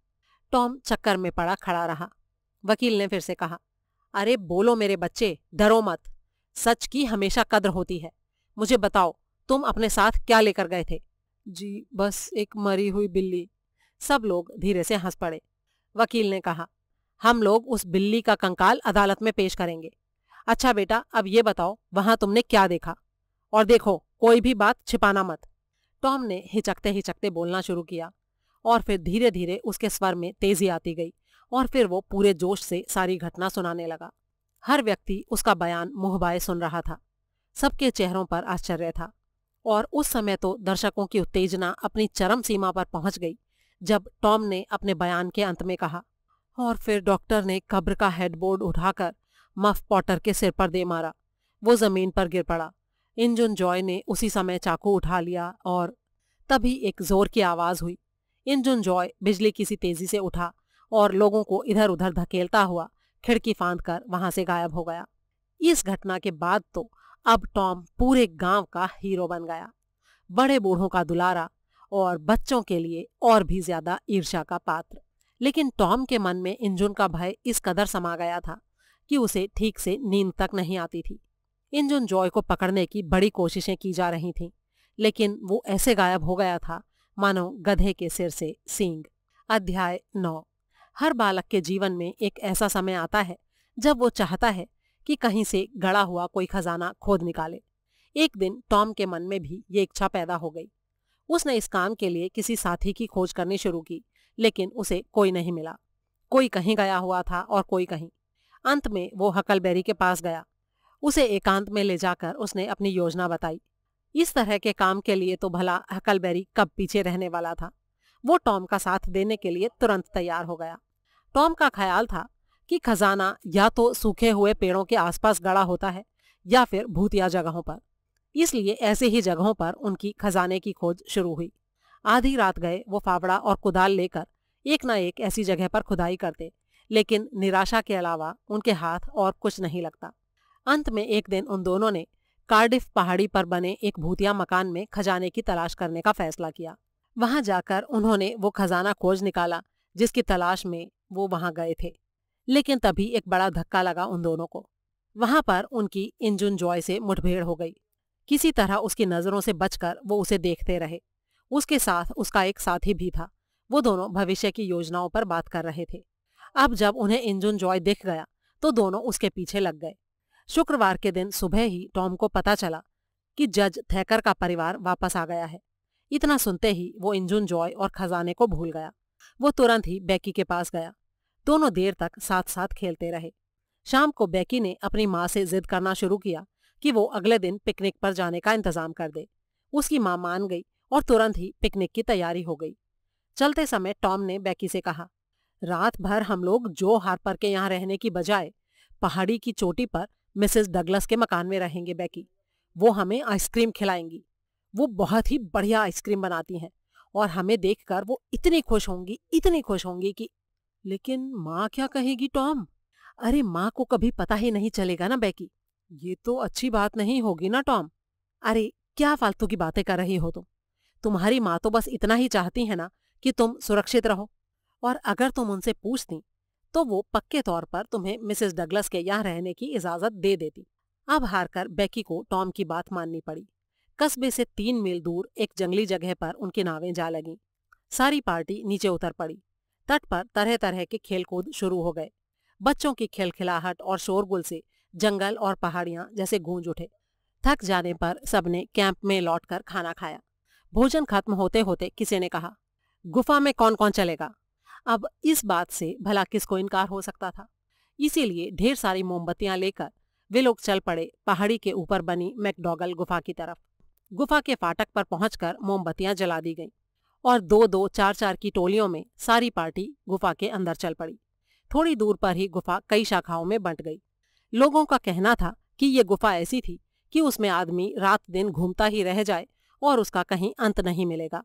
टॉम चक्कर में पड़ा खड़ा रहा। वकील ने फिर से कहा, अरे बोलो मेरे बच्चे, डरो मत। सच की हमेशा कद्र होती है। मुझे बताओ, तुम अपने साथ क्या लेकर गए थे? जी बस एक मरी हुई बिल्ली। सब लोग धीरे से हंस पड़े। वकील ने कहा, हम लोग उस बिल्ली का कंकाल अदालत में पेश करेंगे। अच्छा बेटा, अब ये बताओ वहां तुमने क्या देखा? और देखो कोई भी बात छिपाना मत। टॉम ने हिचकते हिचकते बोलना शुरू किया और फिर धीरे धीरे उसके स्वर में तेजी आती गई और फिर वो पूरे जोश से सारी घटना सुनाने लगा। हर व्यक्ति उसका बयान मुंह बाए सुन रहा था। सबके चेहरों पर आश्चर्य था और उस समय तो दर्शकों की उत्तेजना अपनी चरम सीमा पर पहुंच गई जब टॉम ने अपने बयान के अंत में कहा, और फिर डॉक्टर ने कब्र का हेडबोर्ड उठाकर मफ पॉटर के सिर पर दे मारा। वो जमीन पर गिर पड़ा। इंजुन जॉय ने उसी समय चाकू उठा लिया और तभी एक जोर की आवाज हुई। इंजुन जॉय बिजली की सी तेजी से उठा और लोगों को इधर उधर धकेलता हुआ खिड़की फांद कर वहां से गायब हो गया। इस घटना के बाद तो अब टॉम पूरे गांव का हीरो बन गया, बड़े बूढ़ों का दुलारा और बच्चों के लिए और भी ज्यादा ईर्ष्या का पात्र। लेकिन टॉम के मन में इंजुन का भय इस कदर समा गया था कि उसे ठीक से नींद तक नहीं आती थी। इंजुन जॉय को पकड़ने की बड़ी कोशिशें की जा रही थीं, लेकिन वो ऐसे गायब हो गया था मानो गधे के सिर से सींग। अध्याय 9। हर बालक के जीवन में एक ऐसा समय आता है जब वो चाहता है कि कहीं से गड़ा हुआ कोई खजाना खोद निकाले। एक दिन टॉम के मन में भी ये इच्छा पैदा हो गई। उसने इस काम के लिए किसी साथी की खोज करनी शुरू की, लेकिन उसे कोई नहीं मिला। कोई कहीं गया हुआ था और कोई कहीं। अंत में वो हकलबेरी के पास गया। उसे एकांत में ले जाकर उसने अपनी योजना बताई। इस तरह के काम के लिए तो भला हकलबेरी कब पीछे रहने वाला था। वो टॉम का साथ देने के लिए तुरंत तैयार हो गया। टॉम का ख्याल था कि खजाना या तो सूखे हुए पेड़ों के आसपास गड़ा होता है या फिर भूतिया जगहों पर। इसलिए ऐसे ही जगहों पर उनकी खजाने की खोज शुरू हुई। आधी रात गए वो फावड़ा और कुदाल लेकर एक न एक ऐसी जगह पर खुदाई करते, लेकिन निराशा के अलावा उनके हाथ और कुछ नहीं लगता। अंत में एक दिन उन दोनों ने कार्डिफ पहाड़ी पर बने एक भूतिया मकान में खजाने की तलाश करने का फैसला किया। वहां जाकर उन्होंने वो खजाना खोज निकाला जिसकी तलाश में वो वहां गए थे। लेकिन तभी एक बड़ा धक्का लगा उन दोनों को। वहां पर उनकी इंजुन जॉय से मुठभेड़ हो गई। किसी तरह उसकी नजरों से बचकर वो उसे देखते रहे। उसके साथ उसका एक साथी भी था। वो दोनों भविष्य की योजनाओं पर बात कर रहे थे। अब जब उन्हें इंजुन जॉय दिख गया तो दोनों उसके पीछे लग गए। शुक्रवार के दिन सुबह ही टॉम को पता चला कि जज थैकर का परिवार वापस आ गया है। इतना सुनते ही वो इंजुन जॉय और खजाने को भूल गया। वो तुरंत ही बेकी के पास गया। दोनों देर तक साथ साथ खेलते रहे। शाम को बेकी ने अपनी माँ से जिद करना शुरू किया कि वो अगले दिन पिकनिक पर जाने का इंतजाम कर दे। उसकी माँ मान गई और तुरंत ही पिकनिक की तैयारी हो गई। चलते समय टॉम ने बेकी से कहा, रात भर हम लोग जो हार्पर के यहाँ रहने की बजाय पहाड़ी की चोटी पर मिसेस डगलस के मकान में रहेंगे बेकी। वो हमें आइसक्रीम खिलाएंगी। वो बहुत ही बढ़िया आइसक्रीम बनाती हैं और हमें देखकर वो इतनी खुश होंगी कि। लेकिन माँ क्या कहेगी टॉम? अरे माँ को कभी पता ही नहीं चलेगा ना बेकी। ये तो अच्छी बात नहीं होगी ना टॉम। अरे क्या फालतू की बातें कर रही हो तुम। तुम्हारी माँ तो बस इतना ही चाहती है ना कि तुम सुरक्षित रहो, और अगर तुम उनसे पूछती तो वो पक्के तौर पर तुम्हें मिसेस डगलस के यहाँ रहने की इजाजत दे देती। अब हारकर बेकी को टॉम की बात माननी पड़ी। कस्बे से 3 मील दूर एक जंगली जगह पर उनकी नावें जा लगीं। सारी पार्टी नीचे उतर पड़ी। तट पर तरह तरह के खेलकूद शुरू हो गए। बच्चों की खिलखिलाहट और शोरगुल से जंगल और पहाड़ियां जैसे गूंज उठे। थक जाने पर सबने कैंप में लौटकर खाना खाया। भोजन खत्म होते होते किसी ने कहा, गुफा में कौन कौन चलेगा? अब इस बात से भला किसको इनकार हो सकता था। इसीलिए ढेर सारी मोमबत्तियां लेकर वे लोग चल पड़े पहाड़ी के ऊपर बनी मैकडॉगल गुफा की तरफ। गुफा के फाटक पर पहुंचकर मोमबत्तियां जला दी गईं और 2-2, 4-4 की टोलियों में सारी पार्टी गुफा के अंदर चल पड़ी। थोड़ी दूर पर ही गुफा कई शाखाओं में बंट गई। लोगों का कहना था कि ये गुफा ऐसी थी कि उसमें आदमी रात दिन घूमता ही रह जाए और उसका कहीं अंत नहीं मिलेगा।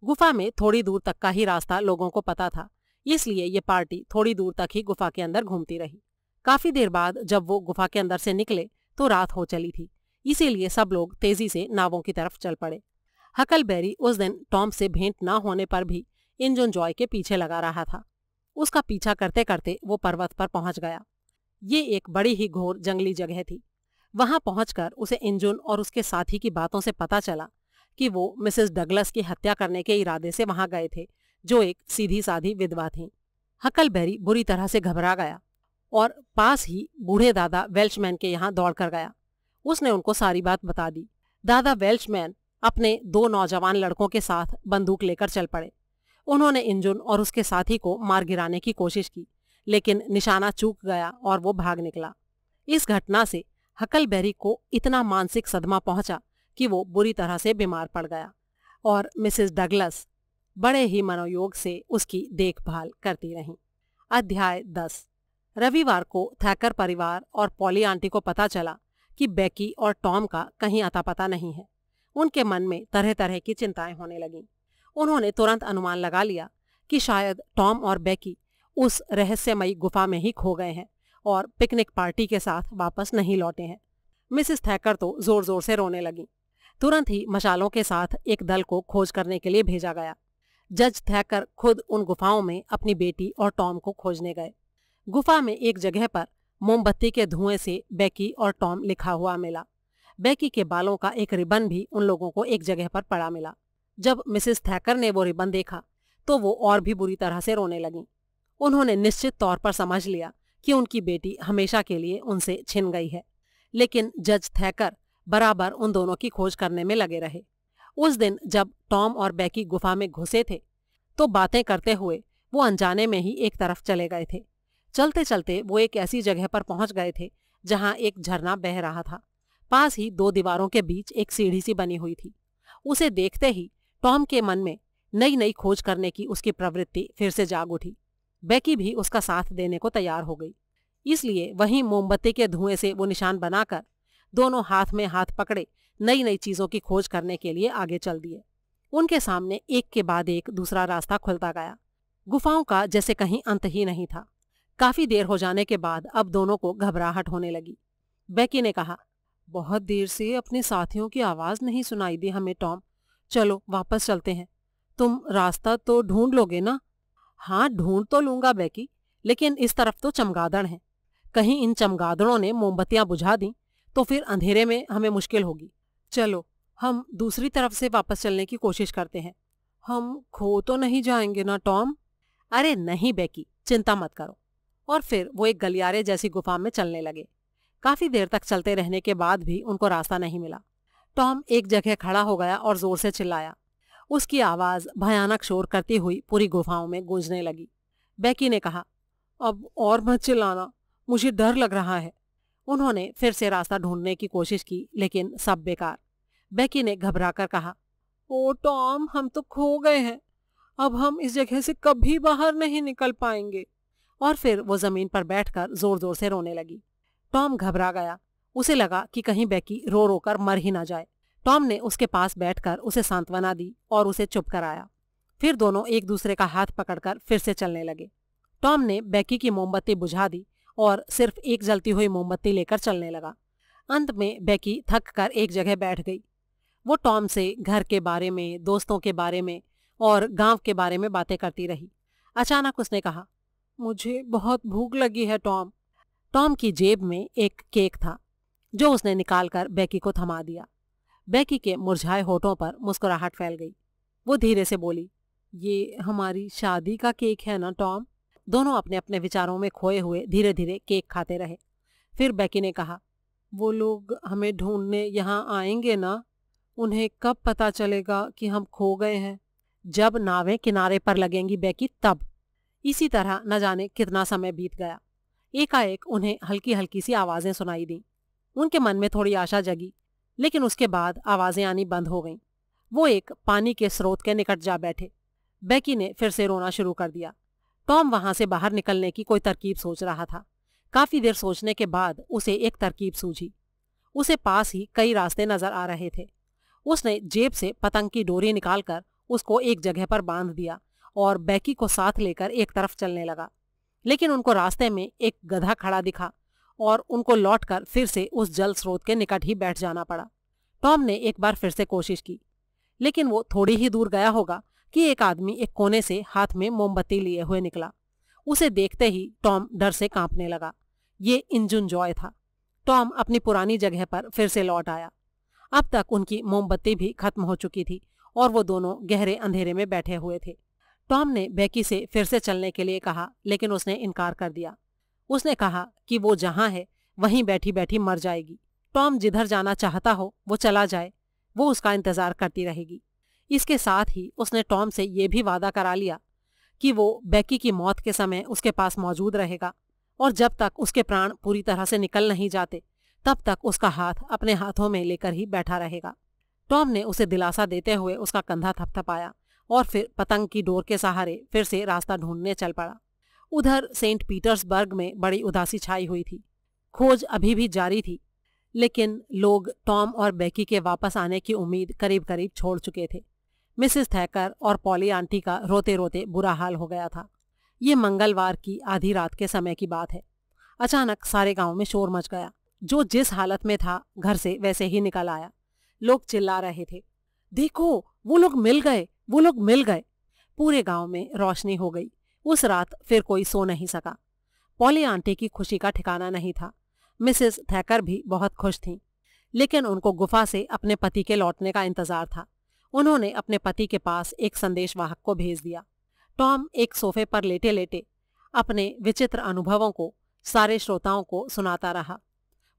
गुफा में थोड़ी दूर तक का ही रास्ता लोगों को पता था, इसलिए ये पार्टी थोड़ी दूर तक ही गुफा के अंदर घूमती रही। काफी देर बाद जब वो गुफा के अंदर से निकले तो रात हो चली थी, इसीलिए सब लोग तेजी से नावों की तरफ चल पड़े। हकलबेरी उस दिन टॉम से भेंट न होने पर भी इंजुन जॉय के पीछे लगा रहा था। उसका पीछा करते करते वो पर्वत पर पहुंच गया। ये एक बड़ी ही घोर जंगली जगह थी। वहां पहुंचकर उसे इंजुन और उसके साथी की बातों से पता चला कि वो मिसेस डगलस की हत्या करने के इरादे से वहां गए थे, जो एक सीधी साधी विधवा थीं। हकलबेरी बुरी तरह से घबरा गया और पास ही बूढ़े दादा वेल्चमैन के यहाँ दौड़ कर गया। उसने उनको सारी बात बता दी। दादा वेल्चमैन अपने 2 नौजवान लड़कों के साथ बंदूक लेकर चल पड़े। उन्होंने इंजुन और उसके साथी को मार गिराने की कोशिश की, लेकिन निशाना चूक गया और वो भाग निकला। इस घटना से हकलबेरी को इतना मानसिक सदमा पहुंचा कि वो बुरी तरह से बीमार पड़ गया और मिसेस डगलस बड़े ही मनोयोग से उसकी देखभाल करती रहीं। अध्याय 10। रविवार को थैकर परिवार और पॉली आंटी को पता चला कि बेकी और टॉम का कहीं अता पता नहीं है। उनके मन में तरह तरह की चिंताएं होने लगीं। उन्होंने तुरंत अनुमान लगा लिया कि शायद टॉम और बेकी उस रहस्यमयी गुफा में ही खो गए हैं और पिकनिक पार्टी के साथ वापस नहीं लौटे हैं। मिसेस थैकर तो जोर जोर से रोने लगी। तुरंत ही मशालों के साथ एक दल को खोज करने के लिए भेजा गया। जज थैकर खुद उन गुफाओं में अपनी बेटी और टॉम को खोजने गए। गुफा में एक जगह पर मोमबत्ती के धुएं से बेकी और टॉम लिखा हुआ मिला। बेकी के बालों का एक रिबन भी उन लोगों को एक जगह पर पड़ा मिला। जब मिसेस थैकर ने वो रिबन देखा तो वो और भी बुरी तरह से रोने लगीं। उन्होंने निश्चित तौर पर समझ लिया कि उनकी बेटी हमेशा के लिए उनसे छिन गई है। लेकिन जज थैकर बराबर उन दोनों की खोज करने में लगे रहे। उस दिन जब टॉम और बेकी गुफा में घुसे थे तो बातें करते हुए वो अनजाने में ही एक तरफ चले गए थे। चलते चलते वो एक ऐसी जगह पर पहुंच गए थे जहां एक झरना बह रहा था। पास ही दो दीवारों के बीच एक सीढ़ी सी बनी हुई थी। उसे देखते ही टॉम के मन में नई नई खोज करने की उसकी प्रवृत्ति फिर से जाग उठी। बेकी भी उसका साथ देने को तैयार हो गई। इसलिए वहीं मोमबत्ती के धुएं से वो निशान बनाकर दोनों हाथ में हाथ पकड़े नई नई चीजों की खोज करने के लिए आगे चल दिए। उनके सामने एक के बाद एक दूसरा रास्ता खुलता गया। गुफाओं का जैसे कहीं अंत ही नहीं था। काफी देर हो जाने के बाद अब दोनों को घबराहट होने लगी। बेकी ने कहा, बहुत देर से अपने साथियों की आवाज नहीं सुनाई दी हमें टॉम। चलो वापस चलते हैं। तुम रास्ता तो ढूंढ लोगे ना? हाँ, ढूंढ तो लूंगा बेकी, लेकिन इस तरफ तो चमगादड़ हैं। कहीं इन चमगादड़ों ने मोमबत्तियां बुझा दी तो फिर अंधेरे में हमें मुश्किल होगी। चलो हम दूसरी तरफ से वापस चलने की कोशिश करते हैं। हम खो तो नहीं जाएंगे ना टॉम? अरे नहीं बेकी, चिंता मत करो। और फिर वो एक गलियारे जैसी गुफा में चलने लगे। काफी देर तक चलते रहने के बाद भी उनको रास्ता नहीं मिला। टॉम एक जगह खड़ा हो गया और जोर से चिल्लाया। उसकी आवाज भयानक शोर करती हुई पूरी गुफाओं में गूंजने लगी। बेकी ने कहा, अब और मत चिल्लाना, मुझे डर लग रहा है। उन्होंने फिर से रास्ता ढूंढने की कोशिश की, लेकिन सब बेकार। बेकी ने घबराकर कहा, ओ टॉम, हम तो खो गए हैं। अब हम इस जगह से कभी बाहर नहीं निकल पाएंगे। और फिर वो जमीन पर बैठकर जोर जोर से रोने लगी। टॉम घबरा गया। उसे लगा कि कहीं बेकी रो रो कर मर ही ना जाए। टॉम ने उसके पास बैठकर उसे सांत्वना दी और उसे चुप कराया। फिर दोनों एक दूसरे का हाथ पकड़कर फिर से चलने लगे। टॉम ने बेकी की मोमबत्ती बुझा दी और सिर्फ एक जलती हुई मोमबत्ती लेकर चलने लगा। अंत में बेकी थक कर एक जगह बैठ गई। वो टॉम से घर के बारे में, दोस्तों के बारे में और गांव के बारे में बातें करती रही। अचानक उसने कहा, मुझे बहुत भूख लगी है टॉम। टॉम की जेब में एक केक था जो उसने निकालकर बेकी को थमा दिया। बेकी के मुरझाए होठों पर मुस्कुराहट फैल गई। वो धीरे से बोली, ये हमारी शादी का केक है ना टॉम? दोनों अपने अपने विचारों में खोए हुए धीरे धीरे केक खाते रहे। फिर बेकी ने कहा, वो लोग हमें ढूंढने यहाँ आएंगे ना? उन्हें कब पता चलेगा कि हम खो गए हैं? जब नावें किनारे पर लगेंगी बेकी, तब। इसी तरह न जाने कितना समय बीत गया। एकाएक उन्हें हल्की हल्की सी आवाजें सुनाई दी। उनके मन में थोड़ी आशा जगी, लेकिन उसके बाद आवाजें आनी बंद हो गईं। वो एक पानी के स्रोत के निकट जा बैठे। बेकी ने फिर से रोना शुरू कर दिया। टॉम वहां से बाहर निकलने की कोई तरकीब सोच रहा था। काफी देर सोचने के बाद उसे एक तरकीब सूझी। उसे पास ही कई रास्ते नजर आ रहे थे। उसने जेब से पतंग की डोरी निकालकर उसको एक जगह पर बांध दिया और बेकी को साथ लेकर एक तरफ चलने लगा। लेकिन उनको रास्ते में एक गधा खड़ा दिखा और उनको लौटकर फिर से उस जल स्रोत के निकट ही बैठ जाना पड़ा। टॉम ने एक बार फिर से कोशिश की, लेकिन वो थोड़ी ही दूर गया होगा कि एक आदमी एक कोने से हाथ में मोमबत्ती लिए हुए निकला। उसे देखते ही टॉम डर से कांपने लगा। ये इंजुन जॉय था। टॉम अपनी पुरानी जगह पर फिर से लौट आया। अब तक उनकी मोमबत्ती भी खत्म हो चुकी थी और वो दोनों गहरे अंधेरे में बैठे हुए थे। टॉम ने बेकी से फिर से चलने के लिए कहा, लेकिन उसने इनकार कर दिया। उसने कहा कि वो जहां है वहीं बैठी बैठी मर जाएगी। टॉम जिधर जाना चाहता हो वो चला जाए, वो उसका इंतजार करती रहेगी। इसके साथ ही उसने टॉम से ये भी वादा करा लिया कि वो बेकी की मौत के समय उसके पास मौजूद रहेगा और जब तक उसके प्राण पूरी तरह से निकल नहीं जाते तब तक उसका हाथ अपने हाथों में लेकर ही बैठा रहेगा। टॉम ने उसे दिलासा देते हुए उसका कंधा थपथपाया और फिर पतंग की डोर के सहारे फिर से रास्ता ढूंढने चल पड़ा। उधर सेंट पीटर्सबर्ग में बड़ी उदासी छाई हुई थी। खोज अभी भी जारी थी। लेकिन लोग टॉम और बेकी के वापस आने की उम्मीद करीब करीब छोड़ चुके थे। मिसेस थैकर और पॉली आंटी का रोते रोते बुरा हाल हो गया था। ये मंगलवार की आधी रात के समय की बात है। अचानक सारे गांव में शोर मच गया। जो जिस हालत में था घर से वैसे ही निकल आया। लोग चिल्ला रहे थे, देखो वो लोग मिल गए, वो लोग मिल गए। पूरे गांव में रोशनी हो गई। उस रात फिर कोई सो नहीं सका। पॉली आंटी की खुशी का ठिकाना नहीं था। मिसेस थैकर भी बहुत खुश थीं, लेकिन उनको गुफा से अपने पति के लौटने का इंतजार था। उन्होंने अपने पति के पास एक संदेशवाहक को भेज दिया। टॉम एक सोफे पर लेटे लेटे अपने विचित्र अनुभवों को सारे श्रोताओं को सुनाता रहा।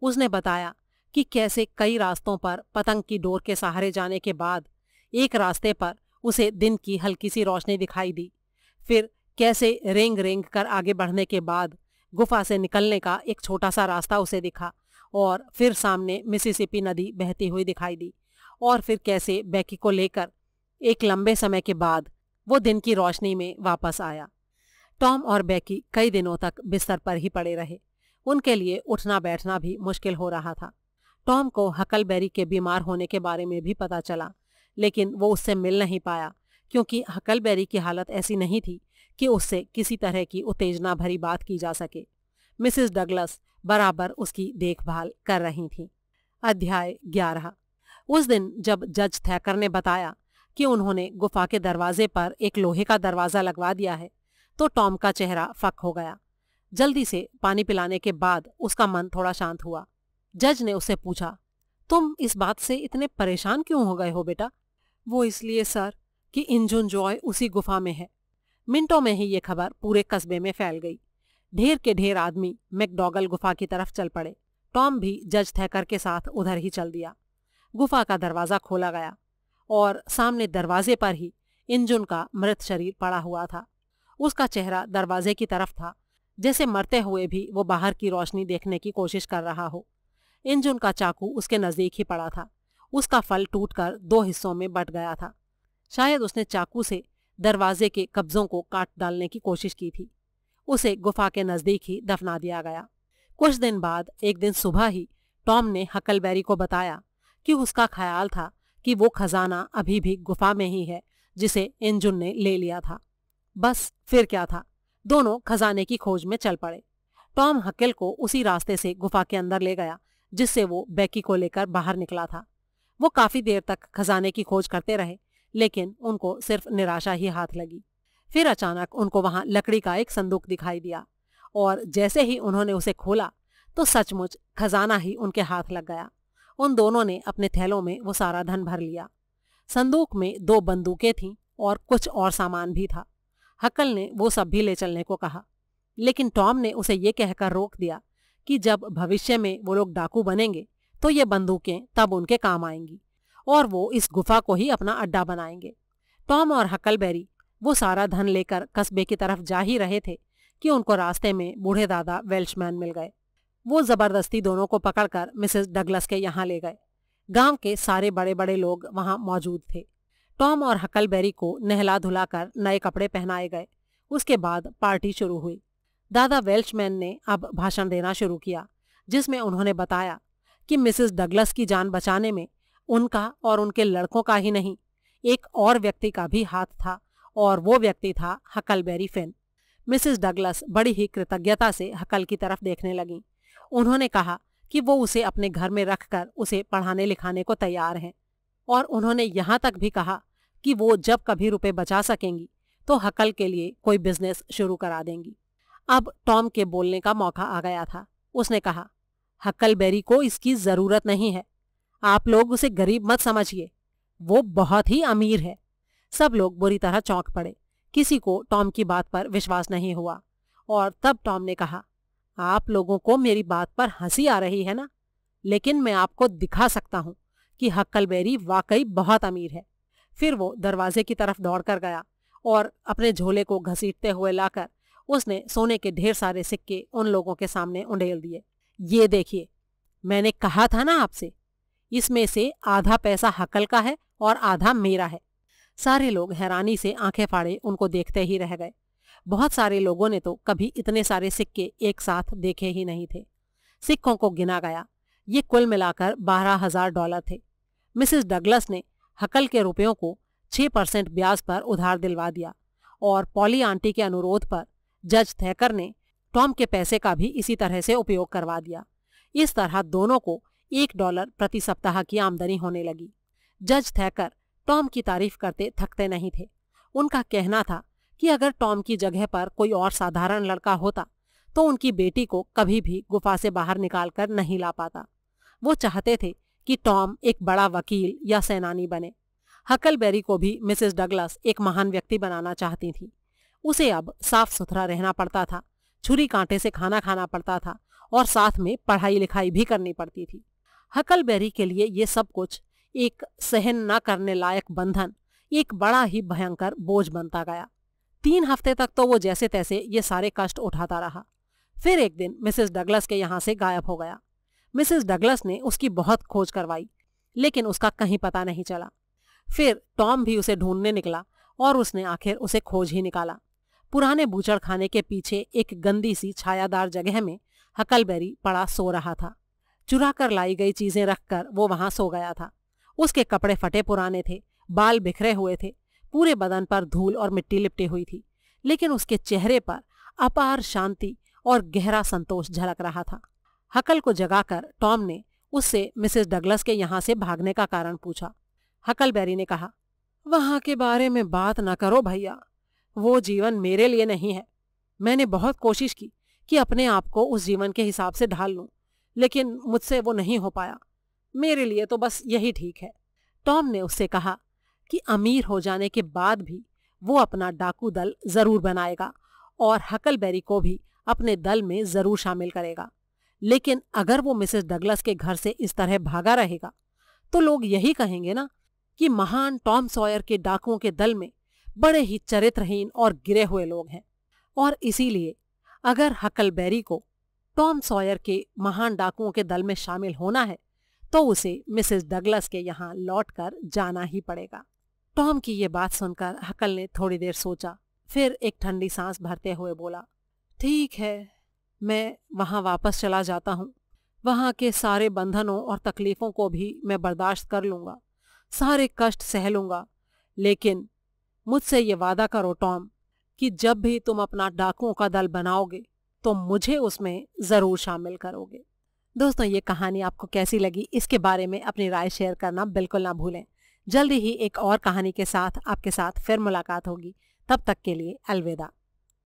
उसने बताया कि कैसे कई रास्तों पर पतंग की डोर के सहारे जाने के बाद एक रास्ते पर उसे दिन की हल्की सी रोशनी दिखाई दी। फिर कैसे रेंग रेंग कर आगे बढ़ने के बाद गुफा से निकलने का एक छोटा सा रास्ता उसे दिखा, और फिर सामने मिसिसिपी नदी बहती हुई दिखाई दी, और फिर कैसे बेकी को लेकर एक लंबे समय के बाद वो दिन की रोशनी में वापस आया। टॉम और बेकी कई दिनों तक बिस्तर पर ही पड़े रहे। उनके लिए उठना बैठना भी मुश्किल हो रहा था। टॉम को हकलबेरी के बीमार होने के बारे में भी पता चला, लेकिन वो उससे मिल नहीं पाया, क्योंकि हकलबेरी की हालत ऐसी नहीं थी कि उससे किसी तरह की उत्तेजना भरी बात की जा सके। मिसेस डगलस बराबर उसकी देखभाल कर रही थीं। अध्याय 11। उस दिन जब जज थैकर ने बताया कि उन्होंने गुफा के दरवाजे पर एक लोहे का दरवाजा लगवा दिया है, तो टॉम का चेहरा फक हो गया। जल्दी से पानी पिलाने के बाद उसका मन थोड़ा शांत हुआ। जज ने उससे पूछा, तुम इस बात से इतने परेशान क्यों हो गए हो बेटा? वो इसलिए सर कि इंजुन जॉय उसी गुफा में है। मिनटों में ही ये खबर पूरे कस्बे में फैल गई। ढेर के ढेर आदमी मैकडॉगल गुफा की तरफ चल पड़े। टॉम भी जज थैकर के साथ उधर ही चल दिया। गुफा का दरवाजा खोला गया और सामने दरवाजे पर ही इंजुन का मृत शरीर पड़ा हुआ था। उसका चेहरा दरवाजे की तरफ था, जैसे मरते हुए भी वो बाहर की रोशनी देखने की कोशिश कर रहा हो। इंजुन का चाकू उसके नजदीक ही पड़ा था। उसका फल टूटकर 2 हिस्सों में बट गया था। शायद उसने चाकू से दरवाजे के कब्जों को काट डालने की कोशिश की थी। उसे गुफा के नजदीक ही दफना दिया गया। कुछ दिन बाद एक दिन सुबह ही टॉम ने हकलबेरी को बताया कि उसका ख्याल था कि वो खजाना अभी भी गुफा में ही है जिसे इंजुन ने ले लिया था। बस फिर क्या था, दोनों खजाने की खोज में चल पड़े। टॉम हकल को उसी रास्ते से गुफा के अंदर ले गया जिससे वो बेकी को लेकर बाहर निकला था। वो काफी देर तक खजाने की खोज करते रहे, लेकिन उनको सिर्फ निराशा ही हाथ लगी। फिर अचानक उनको वहां लकड़ी का एक संदूक दिखाई दिया, और जैसे ही उन्होंने उसे खोला तो सचमुच खजाना ही उनके हाथ लग गया। उन दोनों ने अपने थैलों में वो सारा धन भर लिया। संदूक में 2 बंदूकें थीं और कुछ और सामान भी था। हकल ने वो सब भी ले चलने को कहा, लेकिन टॉम ने उसे ये कहकर रोक दिया कि जब भविष्य में वो लोग डाकू बनेंगे तो ये बंदूकें तब उनके काम आएंगी और वो इस गुफा को ही अपना अड्डा बनाएंगे। टॉम और हकलबेरी वो सारा धन लेकर कस्बे की तरफ जा ही रहे थे कि उनको रास्ते में बूढ़े दादा वेल्शमैन मिल गए। वो जबरदस्ती दोनों को पकड़कर मिसेस डगलस के यहाँ ले गए। गांव के सारे बड़े बड़े लोग वहां मौजूद थे। टॉम और हकलबेरी को नहला धुलाकर नए कपड़े पहनाए गए। उसके बाद पार्टी शुरू हुई। दादा वेल्शमैन ने अब भाषण देना शुरू किया, जिसमें उन्होंने बताया कि मिसेस डगलस की जान बचाने में उनका और उनके लड़कों का ही नहीं, एक और व्यक्ति का भी हाथ था, और वो व्यक्ति था हकलबेरी फिन। मिसेस डगलस बड़ी ही कृतज्ञता से हकल की तरफ देखने लगीं। उन्होंने कहा कि वो उसे अपने घर में रखकर उसे पढ़ाने लिखाने को तैयार हैं, और उन्होंने यहाँ तक भी कहा कि वो जब कभी रुपए बचा सकेंगी तो हकल के लिए कोई बिजनेस शुरू करा देंगी। अब टॉम के बोलने का मौका आ गया था। उसने कहा, हकलबेरी को इसकी जरूरत नहीं है। आप लोग उसे गरीब मत समझिए, वो बहुत ही अमीर है। सब लोग बुरी तरह चौंक पड़े। किसी को टॉम की बात पर विश्वास नहीं हुआ, और तब टॉम ने कहा, आप लोगों को मेरी बात पर हंसी आ रही है ना, लेकिन मैं आपको दिखा सकता हूं कि हकलबेरी वाकई बहुत अमीर है। फिर वो दरवाजे की तरफ दौड़कर गया और अपने झोले को घसीटते हुए लाकर उसने सोने के ढेर सारे सिक्के उन लोगों के सामने उंडेल दिए। ये देखिए, मैंने कहा था ना आपसे, इसमें से आधा पैसा हकल का है और आधा मेरा है। सारे लोग हैरानी से आंखें फाड़े उनको देखते ही रह गए। बहुत सारे लोगों ने तो कभी इतने सारे सिक्के एक साथ देखे ही नहीं थे। सिक्कों को गिना गया। ये कुल मिलाकर $12,000 थे। मिसेस डगलस ने हकल के रुपयों को 6% ब्याज पर उधार दिलवा दिया और पॉली आंटी के अनुरोध पर जज थैकर ने टॉम के पैसे का भी इसी तरह से उपयोग करवा दिया। इस तरह दोनों को $1 प्रति सप्ताह की आमदनी होने लगी। जज थैकर टॉम की तारीफ करते थकते नहीं थे। उनका कहना था कि अगर टॉम की जगह पर कोई और साधारण लड़का होता तो उनकी बेटी को कभी भी गुफा से बाहर निकालकर नहीं ला पाता। वो चाहते थे कि टॉम एक बड़ा वकील या सेनानी बने। हकलबेरी को भी मिसेस डगलस एक महान व्यक्ति बनाना चाहती थी। उसे अब साफ सुथरा रहना पड़ता था, छुरी कांटे से खाना खाना पड़ता था और साथ में पढ़ाई लिखाई भी करनी पड़ती थी। हकलबेरी के लिए ये सब कुछ एक सहन न करने लायक बंधन एक बड़ा ही भयंकर बोझ बनता गया। 3 हफ्ते तक तो वो जैसे तैसे ये सारे कष्ट उठाता रहा। फिर एक दिन मिसेस डगलस के यहाँ से गायब हो गया। मिसेस डगलस ने उसकी बहुत खोज करवाई, लेकिन उसका कहीं पता नहीं चला। फिर टॉम भी उसे ढूंढने निकला और उसने आखिर उसे खोज ही निकाला। पुराने बूचड़खाने के पीछे एक गंदी सी छायादार जगह में हकलबेरी पड़ा सो रहा था। चुरा कर लाई गई चीजें रखकर वो वहां सो गया था। उसके कपड़े फटे पुराने थे, बाल बिखरे हुए थे, पूरे बदन पर धूल और मिट्टी लिपटी हुई थी, लेकिन उसके चेहरे पर अपार शांति और गहरा संतोष झलक रहा था। हकल को जगाकर टॉम ने उससे मिसेस डगलस के यहाँ से भागने का कारण पूछा। हकलबेरी ने कहा, वहां के बारे में बात न करो भैया, वो जीवन मेरे लिए नहीं है। मैंने बहुत कोशिश की कि अपने आप को उस जीवन के हिसाब से ढाल लूं, लेकिन मुझसे वो नहीं हो पाया। मेरे लिए तो बस यही ठीक है। टॉम ने उससे कहा कि अमीर हो जाने के बाद भी वो अपना डाकू दल जरूर बनाएगा और हकलबेरी को भी अपने दल में जरूर शामिल करेगा, लेकिन अगर वो मिसेस डगलस के घर से इस तरह भागा रहेगा तो लोग यही कहेंगे ना कि महान टॉम सॉयर के डाकुओं के दल में बड़े ही चरित्रहीन और गिरे हुए लोग हैं। और इसीलिए अगर हकलबेरी को टॉम सॉयर के महान डाकुओं के दल में शामिल होना है तो उसे मिसेस डगलस के यहाँ लौटकर जाना ही पड़ेगा। टॉम की ये बात सुनकर हकल ने थोड़ी देर सोचा, फिर एक ठंडी सांस भरते हुए बोला, ठीक है, मैं वहां वापस चला जाता हूँ। वहां के सारे बंधनों और तकलीफों को भी मैं बर्दाश्त कर लूंगा, सारे कष्ट सह लूंगा, लेकिन मुझसे ये वादा करो टॉम कि जब भी तुम अपना डाकुओं का दल बनाओगे तो मुझे उसमें जरूर शामिल करोगे। दोस्तों, ये कहानी आपको कैसी लगी इसके बारे में अपनी राय शेयर करना बिल्कुल ना भूलें। जल्दी ही एक और कहानी के साथ आपके साथ फिर मुलाकात होगी। तब तक के लिए अलविदा।